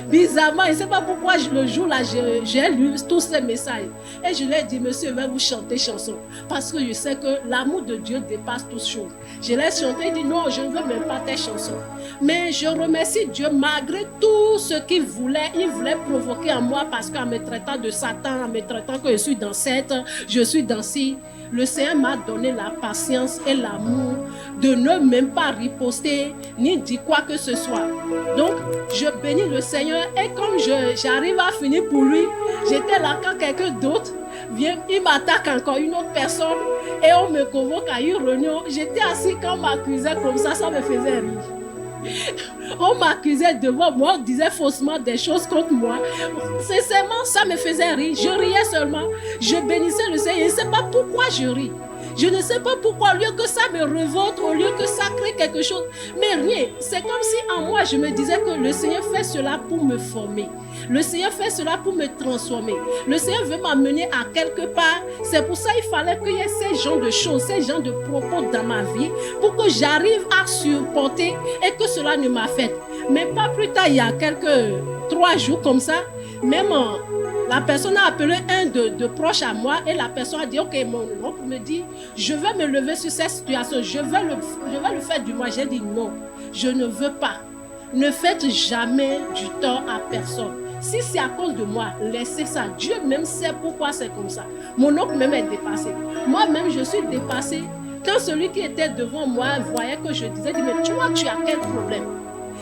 Bizarrement, je ne sais pas pourquoi le jour-là, j'ai lu tous ces messages. Et je lui ai dit, monsieur, je vais vous chanter chanson. Parce que je sais que l'amour de Dieu dépasse toutes choses. Je l'ai chanté, il dit, non, je ne veux même pas tes chansons. Mais je remercie Dieu, malgré tout ce qu'il voulait provoquer en moi, parce qu'en me traitant de Satan, en me traitant que je suis dans cette, je suis dans ci. Le Seigneur m'a donné la patience et l'amour de ne même pas riposter ni dire quoi que ce soit. Donc, je bénis le Seigneur et comme j'arrive à finir pour lui, j'étais là quand quelqu'un d'autre vient, il m'attaque encore une autre personne et on me convoque à une réunion. J'étais assis quand on m'accusait comme ça me faisait rire. On m'accusait devant moi, on disait faussement des choses contre moi. Sincèrement, ça me faisait rire. Je riais seulement. Je bénissais le Seigneur. Je ne sais pas pourquoi je ris. Je ne sais pas pourquoi, au lieu que ça me révolte, au lieu que ça crée quelque chose. Mais rien. C'est comme si en moi, je me disais que le Seigneur fait cela pour me former. Le Seigneur fait cela pour me transformer. Le Seigneur veut m'amener à quelque part. C'est pour ça qu'il fallait qu'il y ait ces genres de choses, ces genres de propos dans ma vie pour que j'arrive à supporter et que cela ne m'affecte. Mais pas plus tard, il y a 3 jours comme ça, même la personne a appelé un de proches à moi et la personne a dit, ok, mon oncle me dit, je vais me lever sur cette situation, je vais le faire du moins. J'ai dit non, je ne veux pas. Ne faites jamais du tort à personne. Si c'est à cause de moi, laissez ça. Dieu même sait pourquoi c'est comme ça. Mon oncle même est dépassé. Moi-même, je suis dépassée. Quand celui qui était devant moi voyait que je disais, mais tu vois, tu as quel problème?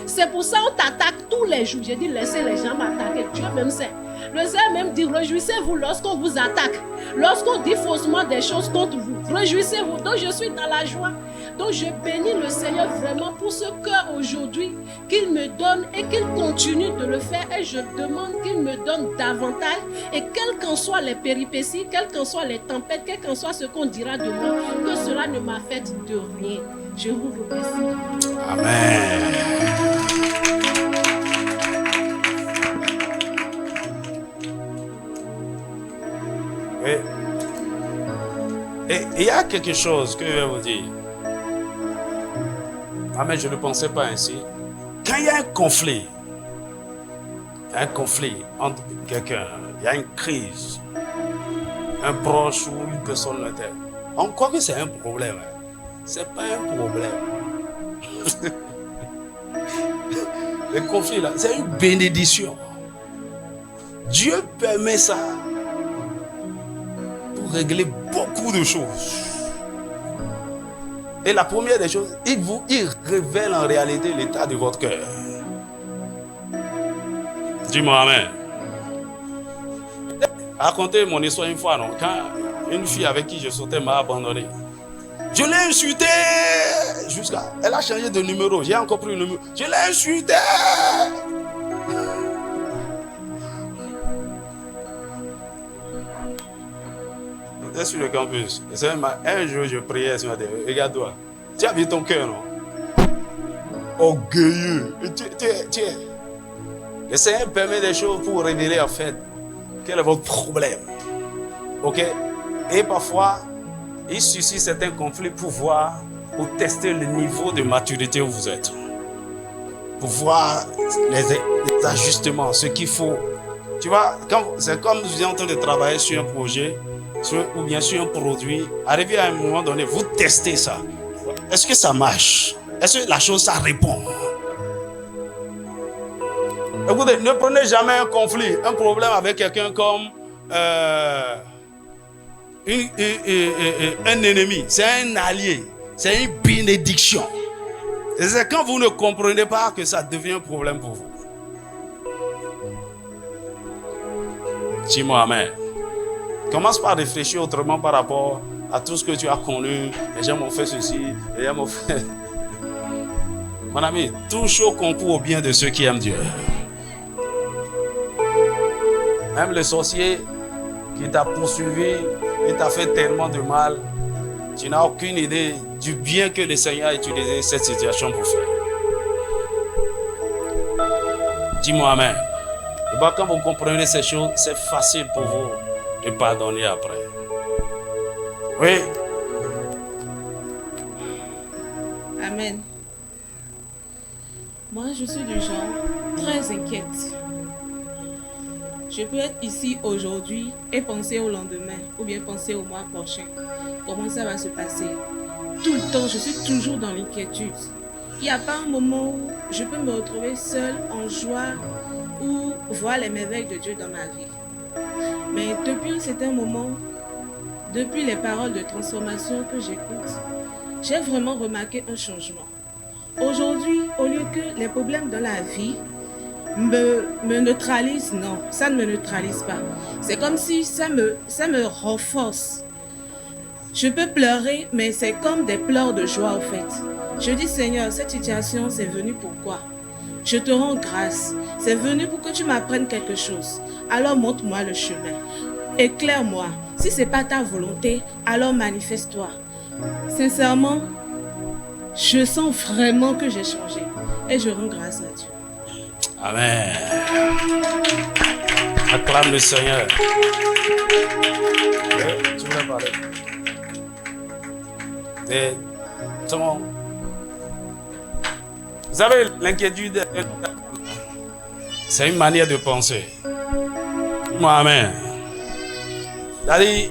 C'est pour ça qu'on t'attaque tous les jours. J'ai dit, laissez les gens m'attaquer. Dieu même sait. Le Seigneur même dit, réjouissez-vous lorsqu'on vous attaque. Lorsqu'on dit faussement des choses contre vous. Réjouissez-vous. Donc je suis dans la joie. Donc je bénis le Seigneur vraiment pour ce cœur aujourd'hui qu'il me donne et qu'il continue de le faire. Et je demande qu'il me donne davantage. Et quelles qu'en soient les péripéties, quelles qu'en soient les tempêtes, quel qu'en soit ce qu'on dira de moi, que cela ne m'affecte de rien. Je vous remercie. Amen. Et il y a quelque chose que je vais vous dire. Ah mais je ne pensais pas ainsi. Quand il y a un conflit entre quelqu'un, il y a une crise, un proche ou une personne notaire, on croit que c'est un problème. C'est pas un problème. Le conflit là, c'est une bénédiction. Dieu permet ça pour régler beaucoup de choses. Et la première des choses, il révèle en réalité l'état de votre cœur. Dis-moi amen. Racontez mon histoire une fois, non? Quand une fille avec qui je sortais m'a abandonné. Je l'ai insultée jusqu'à... Elle a changé de numéro. J'ai encore pris le numéro. Je l'ai insultée. J'étais sur le campus. Et un jour, je priais sur la télé. Regarde-toi. Tu as vu ton cœur, non? Orgueilleux. Le Seigneur permet des choses pour révéler en fait quel est votre problème. Ok? Et parfois, il suscite certains conflits pour voir, pour tester le niveau de maturité où vous êtes. Pour voir les ajustements, ce qu'il faut. Tu vois, c'est comme vous êtes en train de travailler sur un projet, ou bien sur un produit. Arrivé à un moment donné, vous testez ça. Est-ce que ça marche? Est-ce que la chose, ça répond? Écoutez, ne prenez jamais un conflit, un problème avec quelqu'un comme un ennemi. C'est un allié. C'est une bénédiction. Et c'est quand vous ne comprenez pas que ça devient un problème pour vous. Dis-moi amen. Commence par réfléchir autrement par rapport à tout ce que tu as connu. Les gens m'ont fait ceci, les gens m'ont fait... Mon ami, touche au concours au bien de ceux qui aiment Dieu. Même le sorcier qui t'a poursuivi, il t'a fait tellement de mal, tu n'as aucune idée du bien que le Seigneur a utilisé cette situation pour faire. Dis-moi amen. Et bien, quand vous comprenez ces choses, c'est facile pour vous de pardonner après. Oui. Amen. Moi, je suis du genre très inquiète. Je peux être ici aujourd'hui et penser au lendemain ou bien penser au mois prochain. Comment ça va se passer? Tout le temps, je suis toujours dans l'inquiétude. Il n'y a pas un moment où je peux me retrouver seule en joie ou voir les merveilles de Dieu dans ma vie. Mais depuis un certain moment, depuis les paroles de transformation que j'écoute, j'ai vraiment remarqué un changement. Aujourd'hui, au lieu que les problèmes de la vie me neutralisent, non, ça ne me neutralise pas. C'est comme si ça me renforce. Je peux pleurer, mais c'est comme des pleurs de joie, en fait. Je dis, Seigneur, cette situation, c'est venu pourquoi? Je te rends grâce. C'est venu pour que tu m'apprennes quelque chose. Alors montre-moi le chemin. Éclaire-moi. Si ce n'est pas ta volonté, alors manifeste-toi. Sincèrement, je sens vraiment que j'ai changé. Et je rends grâce à Dieu. Amen. Acclame le Seigneur. Tu voulais parler? Vous savez, l'inquiétude, c'est une manière de penser. Moi, amen. C'est-à-dire,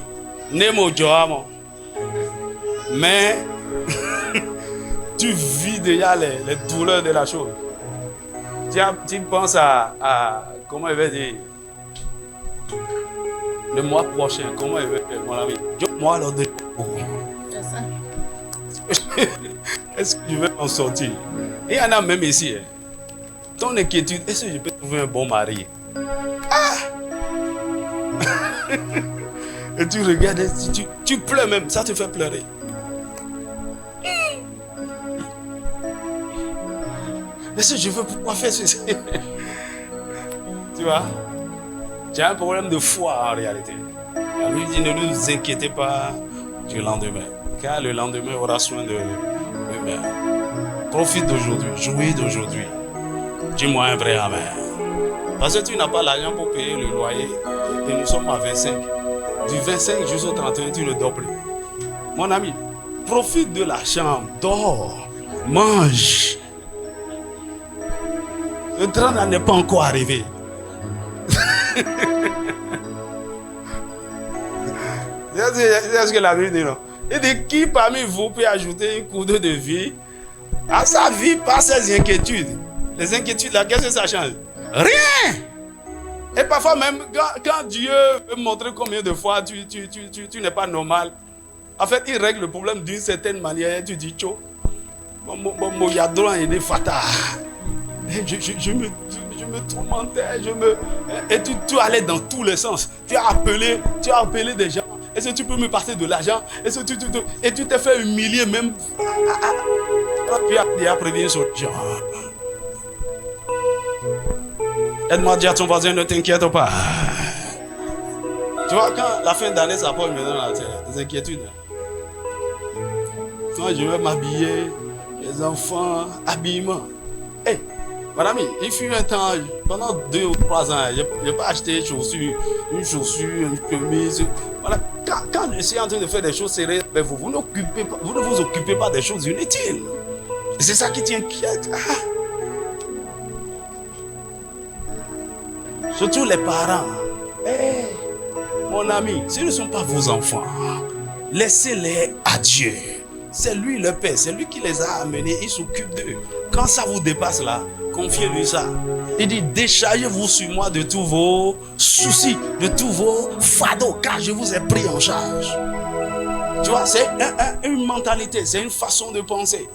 Nemo Joamo. Mais tu vis déjà les douleurs de la chose. Tu penses à comment il va dire, le mois prochain, comment il va faire, mon ami. Moi, alors de... Est-ce que je vais en sortir? Il y en a même ici. ton inquiétude, est-ce que je peux trouver un bon mari? Et tu regardes, tu pleures même, ça te fait pleurer. Est-ce que je veux pouvoir faire ceci? Tu vois? Tu as un problème de foi en réalité. Il lui dit, ne nous inquiétez pas du lendemain, car le lendemain aura soin de lui-même. Profite d'aujourd'hui, jouis d'aujourd'hui. Dis-moi un vrai amen. Parce que tu n'as pas l'argent pour payer le loyer et nous sommes à 25. Du 25 jusqu'au 31, tu ne dors plus. Mon ami, profite de la chambre, dors, mange. Le 30 n'est pas encore arrivé. C'est ce que la Bible dit, non? Il dit, qui parmi vous peut ajouter une coudée de vie à sa vie par ses inquiétudes? Les inquiétudes, là, qu'est-ce que ça change? Rien! Et parfois même, quand Dieu veut montrer combien de fois tu n'es pas normal, en fait, il règle le problème d'une certaine manière. Tu dis, tcho, mon yadron est fatal. Je me tourmentais, et tu allais dans tous les sens. Tu as appelé des gens. Est-ce que tu peux me passer de l'argent? Est-ce que et tu t'es fait humilier même. Tu as déjà prévenu sur les gens. Aide-moi à dire à ton voisin, ne t'inquiète pas. Tu vois, quand la fin d'année s'approche maintenant, des inquiétudes. Quand je vais m'habiller, les enfants, habillement. Hey, madame, il fut un temps, pendant 2 ou 3 ans, je n'ai pas acheté une chaussure, une chemise. Voilà. Quand je suis en train de faire des choses sérieuses, vous ne vous occupez pas des choses inutiles. Et c'est ça qui t'inquiète. Surtout les parents. Hey, mon ami, ce ne sont pas vos enfants. Laissez-les à Dieu. C'est lui le Père, c'est lui qui les a amenés, il s'occupe d'eux. Quand ça vous dépasse là, confiez-lui ça. Il dit, déchargez-vous sur moi de tous vos soucis, de tous vos fardeaux, car je vous ai pris en charge. Tu vois, c'est une mentalité, c'est une façon de penser.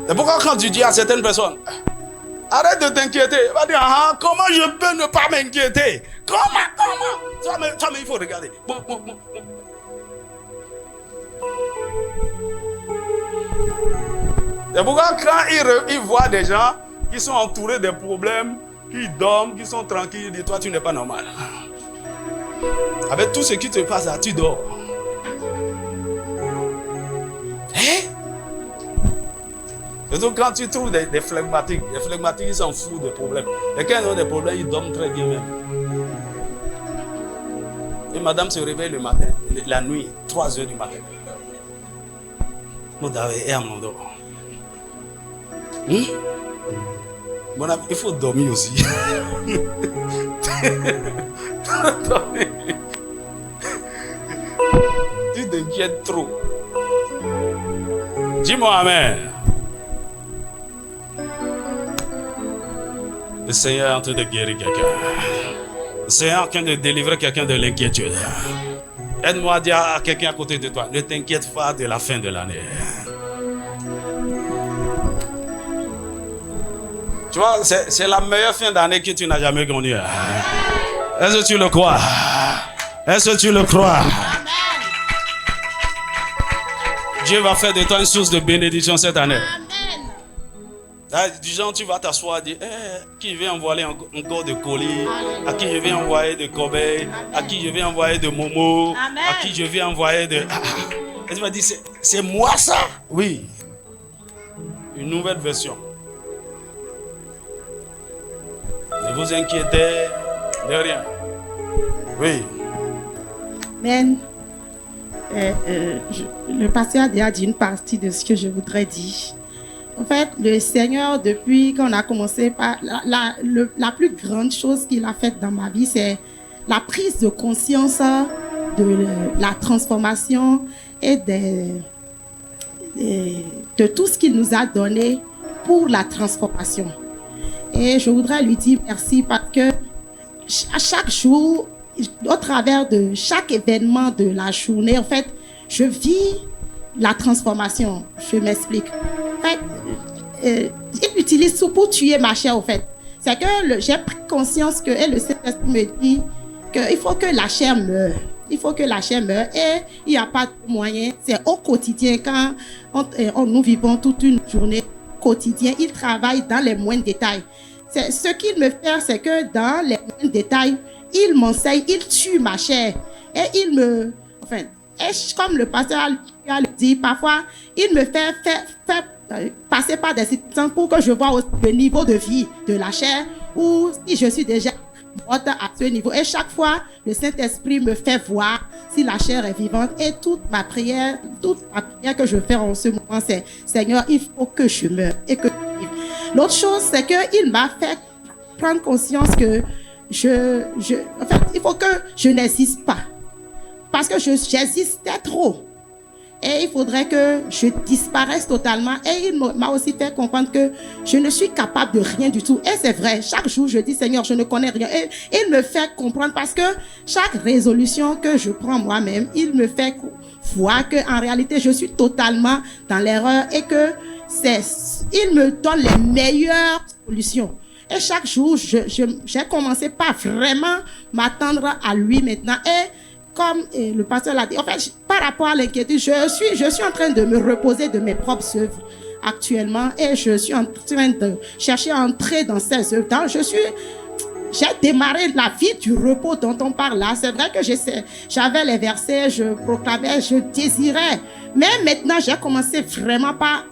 C'est pourquoi quand tu dis à certaines personnes, arrête de t'inquiéter, il va dire, comment je peux ne pas m'inquiéter? Comment? Toi, mais il faut regarder. Bon. C'est pourquoi quand il voit des gens qui sont entourés de problèmes, qui dorment, qui sont tranquilles, il dit, toi tu n'es pas normal. Avec tout ce qui te passe là, tu dors. Surtout quand tu trouves des flegmatiques. Les flegmatiques, ils s'en foutent des problèmes. Et quand ils ont des problèmes, ils dorment très bien même. Et madame se réveille le matin, la nuit, 3 heures du matin. Et à mon dos. Bon, il faut dormir aussi. Tu t'inquiètes trop. Dis-moi amen. Le Seigneur est en train de guérir quelqu'un. Le Seigneur est en train de délivrer quelqu'un de l'inquiétude. Aide-moi à dire à quelqu'un à côté de toi, ne t'inquiète pas de la fin de l'année. Tu vois, c'est la meilleure fin d'année que tu n'as jamais connue. Est-ce que tu le crois? Est-ce que tu le crois? Dieu va faire de toi une source de bénédiction cette année. Du genre, tu vas t'asseoir et dire, qui je vais envoyer encore de colis, à qui je vais envoyer de corbeilles, à qui je vais envoyer de momo, à qui je vais envoyer de... Et tu vas dire, c'est moi ça? Oui. Une nouvelle version. Ne vous inquiétez de rien. Oui. Amen. Le pasteur a déjà dit une partie de ce que je voudrais dire. En fait, le Seigneur, depuis qu'on a commencé par... La plus grande chose qu'il a faite dans ma vie, c'est la prise de conscience de la transformation et de tout ce qu'il nous a donné pour la transformation. Et je voudrais lui dire merci parce que à chaque jour, au travers de chaque événement de la journée, en fait, je vis la transformation. Je m'explique. En fait, il utilise tout pour tuer ma chair, au fait. C'est que j'ai pris conscience que, et le Saint-Esprit me dit qu'il faut que la chair meure. Il faut que la chair meure et il n'y a pas de moyen. C'est au quotidien, quand nous vivons toute une journée quotidienne, il travaille dans les moindres détails. Ce qu'il me fait, c'est que dans les moindres détails, il m'enseigne, il tue ma chair. Et il me... Enfin, et comme le pasteur a dit, parfois, il me fait passer par des situations pour que je vois aussi le niveau de vie de la chair ou si je suis déjà morte à ce niveau. Et chaque fois, le Saint-Esprit me fait voir si la chair est vivante. Et toute ma prière que je fais en ce moment, c'est Seigneur, il faut que je meure et que je vive. L'autre chose, c'est qu'il m'a fait prendre conscience que en fait, il faut que je n'existe pas. Parce que j'existais trop. Et il faudrait que je disparaisse totalement. Et il m'a aussi fait comprendre que je ne suis capable de rien du tout. Et c'est vrai, chaque jour je dis Seigneur, je ne connais rien. Et il me fait comprendre parce que chaque résolution que je prends moi-même, il me fait voir qu'en réalité je suis totalement dans l'erreur et que il me donne les meilleures solutions. Et chaque jour, j'ai commencé par vraiment m'attendre à lui maintenant. Et comme le pasteur l'a dit, en fait, par rapport à l'inquiétude, je suis en train de me reposer de mes propres œuvres actuellement et je suis en train de chercher à entrer dans ces œuvres. J'ai démarré la vie du repos dont on parle là. C'est vrai que j'avais les versets, je proclamais, je désirais. Mais maintenant, j'ai commencé vraiment pas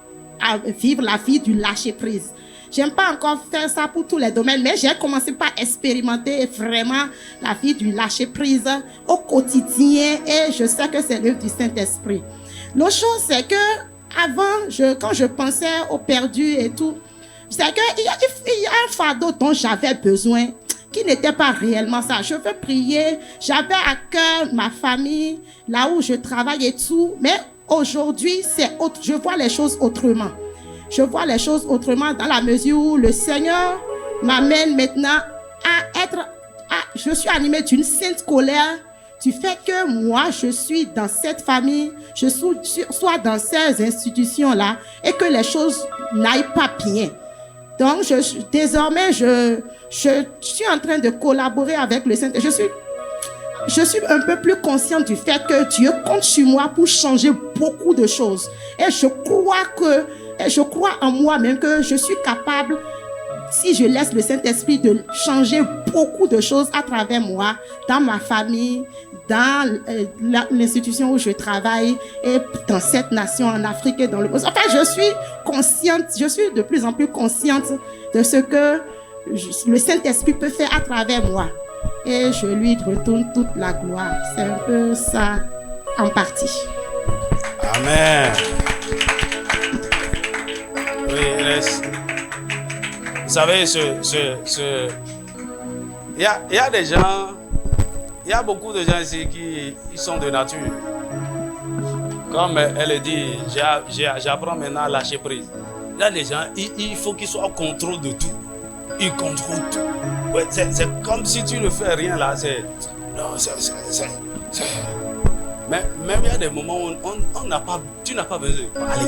à vivre la vie du lâcher-prise. J'aime pas encore faire ça pour tous les domaines, mais j'ai commencé par expérimenter vraiment la vie du lâcher-prise au quotidien et je sais que c'est l'œuvre du Saint-Esprit. L'autre chose, c'est que avant, quand je pensais au perdu et tout, c'est qu'il y a un fardeau dont j'avais besoin qui n'était pas réellement ça. Je veux prier, j'avais à cœur ma famille, là où je travaille et tout, mais aujourd'hui, c'est autre. Je vois les choses autrement. Je vois les choses autrement dans la mesure où le Seigneur m'amène maintenant je suis animée d'une sainte colère du fait que moi, je suis dans cette famille, je sois dans ces institutions-là et que les choses n'aillent pas bien. Donc, désormais, je suis en train de collaborer avec le Saint-Esprit. Je suis un peu plus consciente du fait que Dieu compte sur moi pour changer beaucoup de choses. Et je crois en moi-même que je suis capable, si je laisse le Saint-Esprit, de changer beaucoup de choses à travers moi, dans ma famille, dans l'institution où je travaille et dans cette nation en Afrique et dans le monde. Enfin, je suis de plus en plus consciente de ce que le Saint-Esprit peut faire à travers moi. Et je lui retourne toute la gloire. C'est un peu ça en partie. Amen. Oui, vous savez, il y a des gens, il y a beaucoup de gens ici qui sont de nature. Comme elle dit, j'apprends maintenant à lâcher prise. Il y a des gens, il faut qu'ils soient au contrôle de tout. Ils contrôlent tout. Ouais, c'est comme si tu ne fais rien là. Mais même il y a des moments où tu n'as pas besoin de parler.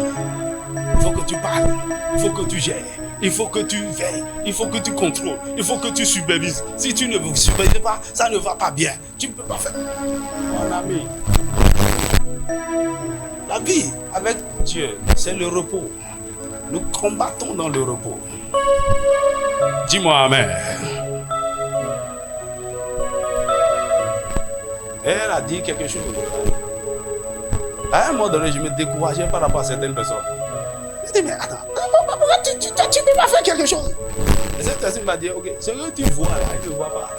Il faut que tu parles, il faut que tu gères, il faut que tu veilles, il faut que tu contrôles, il faut que tu supervises. Si tu ne supervises pas, ça ne va pas bien. Tu ne peux pas faire. Mon ami, la vie avec Dieu, c'est le repos. Nous combattons dans le repos. Dis-moi Amen. Elle a dit quelque chose. À un moment donné, je me décourageais par rapport à certaines personnes. Je dis, mais attends, pourquoi tu ne peux pas faire quelque chose? Et cette personne m'a dit, ok, ce que tu vois là, il ne voit pas.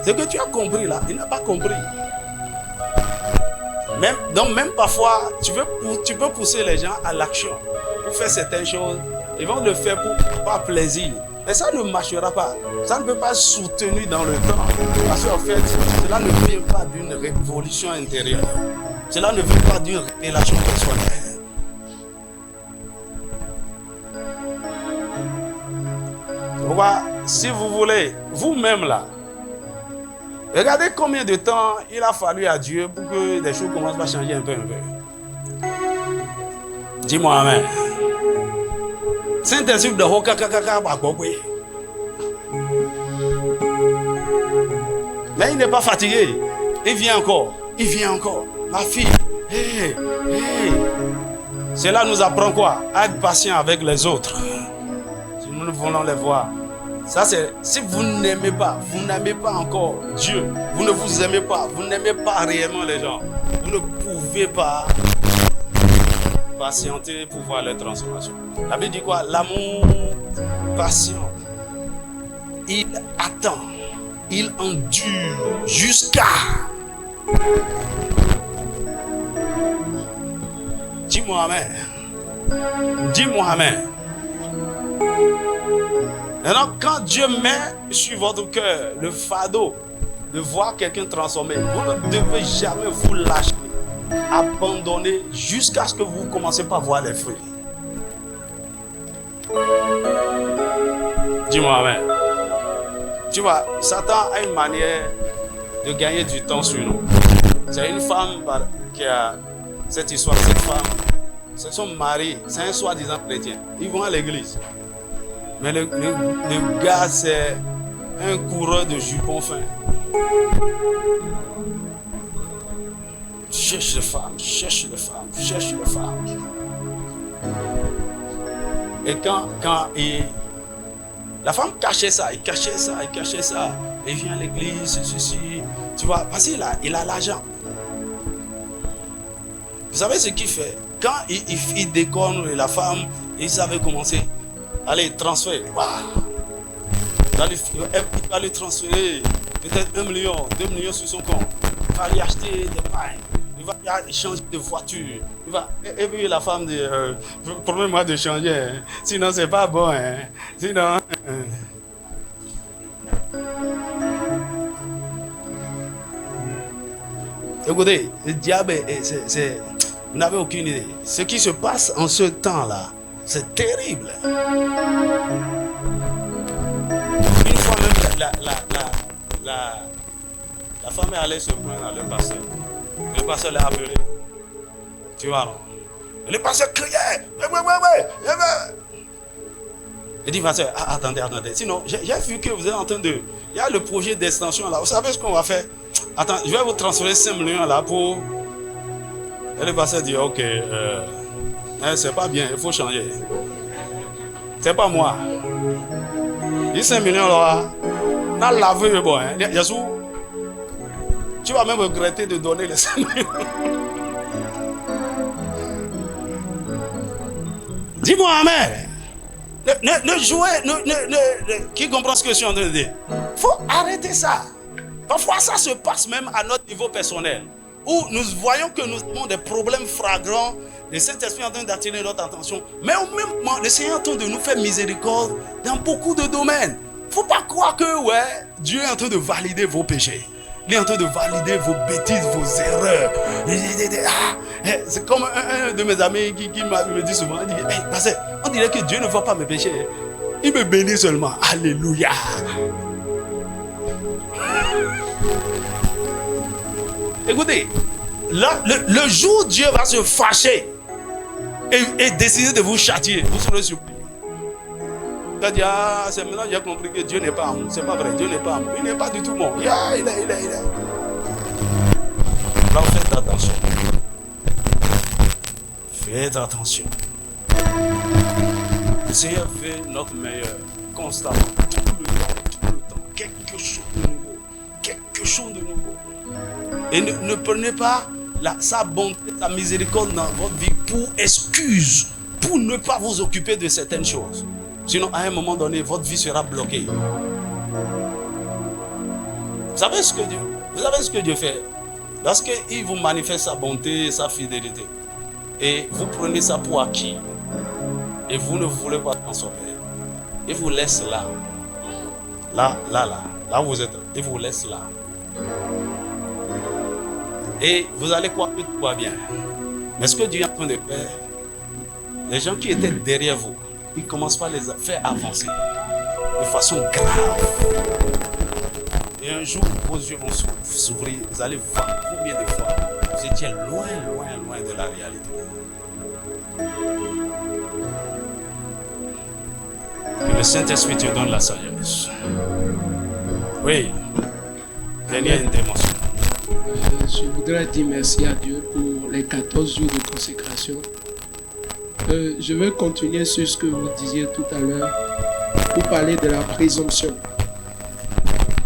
Ce que tu as compris là, il n'a pas compris. Même parfois, tu peux pousser les gens à l'action pour faire certaines choses. Ils vont le faire par plaisir. Mais ça ne marchera pas. Ça ne peut pas soutenir dans le temps. Parce qu'en fait, cela ne vient pas d'une révolution intérieure. Cela ne vient pas d'une révélation personnelle. Pourquoi, si vous voulez, vous-même là, regardez combien de temps il a fallu à Dieu pour que des choses commencent à changer un peu. Dis-moi Amen. Saint-Esprit de Hokakakaka Bakbokwe. Mais il n'est pas fatigué. Il vient encore. Il vient encore. Ma fille. Hey, hey. Cela nous apprend quoi? À être patient avec les autres. Si nous voulons les voir. Ça c'est, si vous n'aimez pas, vous n'aimez pas encore Dieu. Vous ne vous aimez pas. Vous n'aimez pas réellement les gens. Vous ne pouvez pas patienter pour voir les transformations. La Bible dit quoi? L'amour patient. Il attend. Il endure jusqu'à. Dis-moi amen. Dis-moi amen. Maintenant, quand Dieu met sur votre cœur le fardeau de voir quelqu'un transformé, vous ne devez jamais vous lâcher, abandonner jusqu'à ce que vous commencez par voir les fruits. Dis-moi amen. Tu vois, Satan a une manière de gagner du temps sur nous. C'est une femme qui a cette histoire. Cette femme, c'est son mari, c'est un soi-disant chrétien. Ils vont à l'église. Mais le gars, c'est un coureur de jupons fins. Cherche les femmes, cherche les femmes, cherche les femmes. Et quand la femme cachait ça, il cachait ça, il cachait ça. Il vient à l'église, ceci. Tu vois, parce qu'il a l'argent. Vous savez ce qu'il fait? Quand il déconne la femme, il savait commencer. Allez, transfert. Il va lui transférer peut-être 1 million, 2 millions sur son compte. Il va lui acheter des pains. Il va changer de voiture. Et puis la femme dit, promets-moi de changer. Hein. Sinon, c'est pas bon. Hein. Sinon... Écoutez, le diable, vous n'avez aucune idée. Ce qui se passe en ce temps-là, c'est terrible. Une fois même, la femme est allée se plaindre à le pasteur. Le pasteur l'a appelé. Tu vois, non? Et le pasteur criait. Il dit, pasteur, attendez. Sinon, j'ai vu que vous êtes en train de... Il y a le projet d'extension là. Vous savez ce qu'on va faire? Attends, je vais vous transférer 5 millions là pour... Et le pasteur dit, ok, c'est pas bien, il faut changer. C'est pas moi. Les 5 millions là, dans la vie, bon, Yassou, tu vas même regretter de donner les 5 millions. Dis-moi amen. Ne jouez, qui comprend ce que je suis en train de dire? Il faut arrêter ça. Parfois, ça se passe même à notre niveau personnel, où nous voyons que nous avons des problèmes flagrants, le Saint-Esprit est en train d'attirer notre attention, mais au même moment, le Seigneur est en train de nous faire miséricorde dans beaucoup de domaines. Il ne faut pas croire que Dieu est en train de valider vos péchés. Il est en train de valider vos bêtises, vos erreurs. C'est comme un de mes amis qui me dit souvent, il dit, hey, pasteur, on dirait que Dieu ne voit pas mes péchés. Il me bénit seulement. Alléluia. Écoutez, là, le jour où Dieu va se fâcher et décider de vous châtier, vous serez surpris. Vous allez dire, c'est maintenant que j'ai compris que Dieu n'est pas amour. C'est pas vrai, Dieu n'est pas amour. Il n'est pas du tout bon. Il est. Alors faites attention. Faites attention. Le Seigneur fait notre meilleur constamment, tout le temps. Quelque chose de nouveau. Et ne prenez pas sa bonté, sa miséricorde dans votre vie pour excuse, pour ne pas vous occuper de certaines choses. Sinon, à un moment donné, votre vie sera bloquée. Vous savez ce que Dieu fait? Lorsqu'il vous manifeste sa bonté, sa fidélité, et vous prenez ça pour acquis, et vous ne voulez pas transformer, il vous laisse là. Là où vous êtes, il vous laisse là. Et vous allez croire que tout va bien. Mais ce que Dieu est en train de faire, les gens qui étaient derrière vous, il commence par les faire avancer de façon grave. Et un jour, vos yeux vont s'ouvrir. Vous allez voir combien de fois vous étiez loin de la réalité. Que le Saint-Esprit te donne la sagesse. Oui. Dernière intervention. Je voudrais dire merci à Dieu pour les 14 jours de consécration. Je veux continuer sur ce que vous disiez tout à l'heure pour parler de la présomption.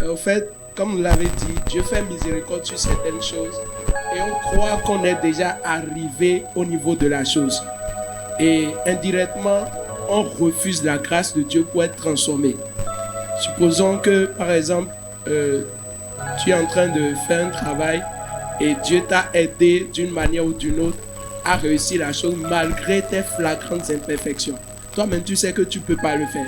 En fait, comme vous l'avez dit, Dieu fait miséricorde sur certaines choses et on croit qu'on est déjà arrivé au niveau de la chose. Et indirectement, on refuse la grâce de Dieu pour être transformé. Supposons que, par exemple, tu es en train de faire un travail et Dieu t'a aidé d'une manière ou d'une autre à réussir la chose malgré tes flagrantes imperfections. Toi-même, tu sais que tu ne peux pas le faire.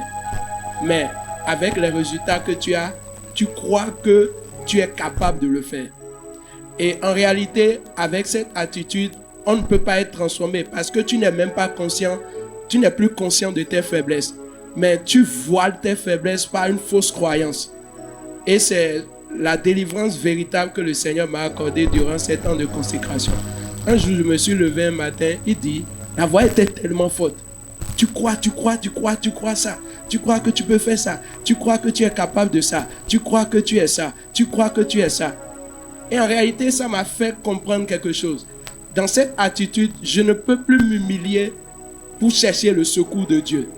Mais avec les résultats que tu as, tu crois que tu es capable de le faire. Et en réalité, avec cette attitude, on ne peut pas être transformé parce que tu n'es même pas conscient, tu n'es plus conscient de tes faiblesses. Mais tu voiles tes faiblesses par une fausse croyance. Et c'est la délivrance véritable que le Seigneur m'a accordée durant 7 ans de consécration. Un jour, je me suis levé un matin, il dit, la voix était tellement forte. Tu crois ça. Tu crois que tu peux faire ça. Tu crois que tu es capable de ça. Tu crois que tu es ça. Tu crois que tu es ça. Et en réalité, ça m'a fait comprendre quelque chose. Dans cette attitude, je ne peux plus m'humilier pour chercher le secours de Dieu.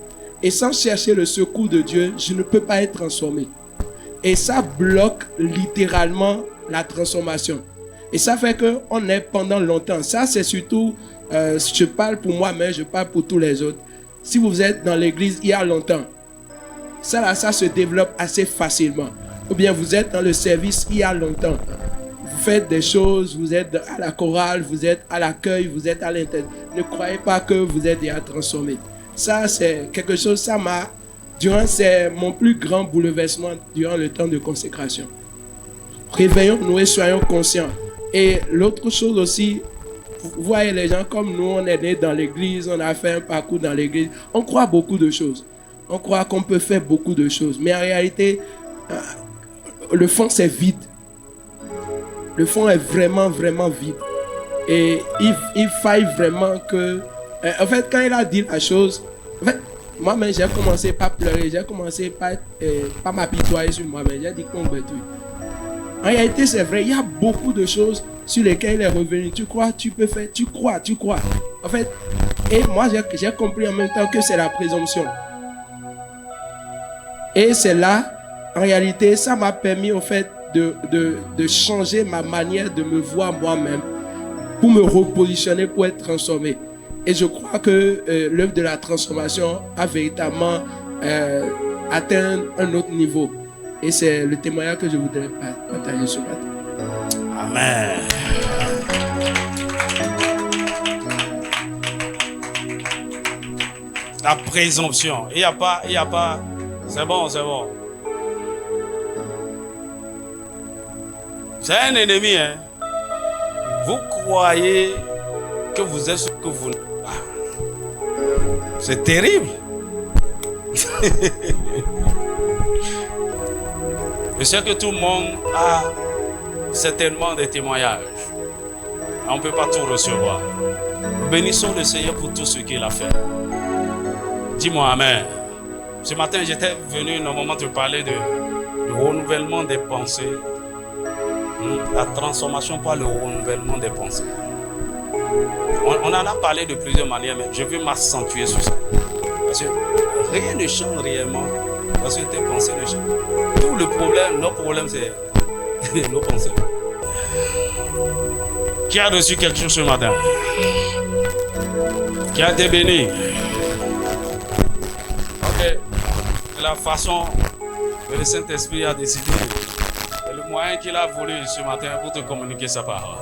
Et sans chercher le secours de Dieu, je ne peux pas être transformé. Et ça bloque littéralement la transformation. Et ça fait qu'on est pendant longtemps. Ça, c'est surtout, je parle pour moi, mais je parle pour tous les autres. Si vous êtes dans l'église il y a longtemps, ça se développe assez facilement. Ou bien vous êtes dans le service il y a longtemps. Vous faites des choses, vous êtes à la chorale, vous êtes à l'accueil, vous êtes à l'intérieur. Ne croyez pas que vous êtes déjà transformé. Ça, c'est quelque chose, c'est mon plus grand bouleversement durant le temps de consécration. Réveillons-nous et soyons conscients. Et l'autre chose aussi, vous voyez les gens comme nous, on est nés dans l'église, on a fait un parcours dans l'église. On croit beaucoup de choses. On croit qu'on peut faire beaucoup de choses. Mais en réalité, le fond, c'est vide. Le fond est vraiment, vraiment vide. Et il faille vraiment que... En fait, quand il a dit la chose, en fait, moi-même, j'ai commencé par pleurer. J'ai commencé par m'apitoyer sur moi-même. J'ai dit qu'on va tout. En réalité, c'est vrai, il y a beaucoup de choses sur lesquelles il est revenu. Tu crois, tu peux faire, tu crois. En fait, et moi, j'ai compris en même temps que c'est la présomption. Et c'est là, en réalité, ça m'a permis, au fait, de changer ma manière de me voir moi-même pour me repositionner, pour être transformé. Et je crois que l'œuvre de la transformation a véritablement atteint un autre niveau. Et c'est le témoignage que je voudrais partager ce matin. Amen. La présomption. Il n'y a pas. C'est bon. C'est un ennemi, hein. Vous croyez que vous êtes ce que vous n'êtes pas. C'est terrible. Je sais que tout le monde a certainement des témoignages. On ne peut pas tout recevoir. Nous bénissons le Seigneur pour tout ce qu'il a fait. Dis-moi Amen. Ce matin, j'étais venu normalement te parler du renouvellement des pensées. La transformation par le renouvellement des pensées. On en a parlé de plusieurs manières, mais je veux m'accentuer sur ça. Parce que rien ne change réellement. Parce que tes pensées ne changent. Tout le problème, nos problèmes, c'est nos pensées. Qui a reçu quelque chose ce matin? Qui a été béni? Ok. C'est la façon que le Saint-Esprit a décidé. C'est le moyen qu'il a voulu ce matin pour te communiquer sa parole.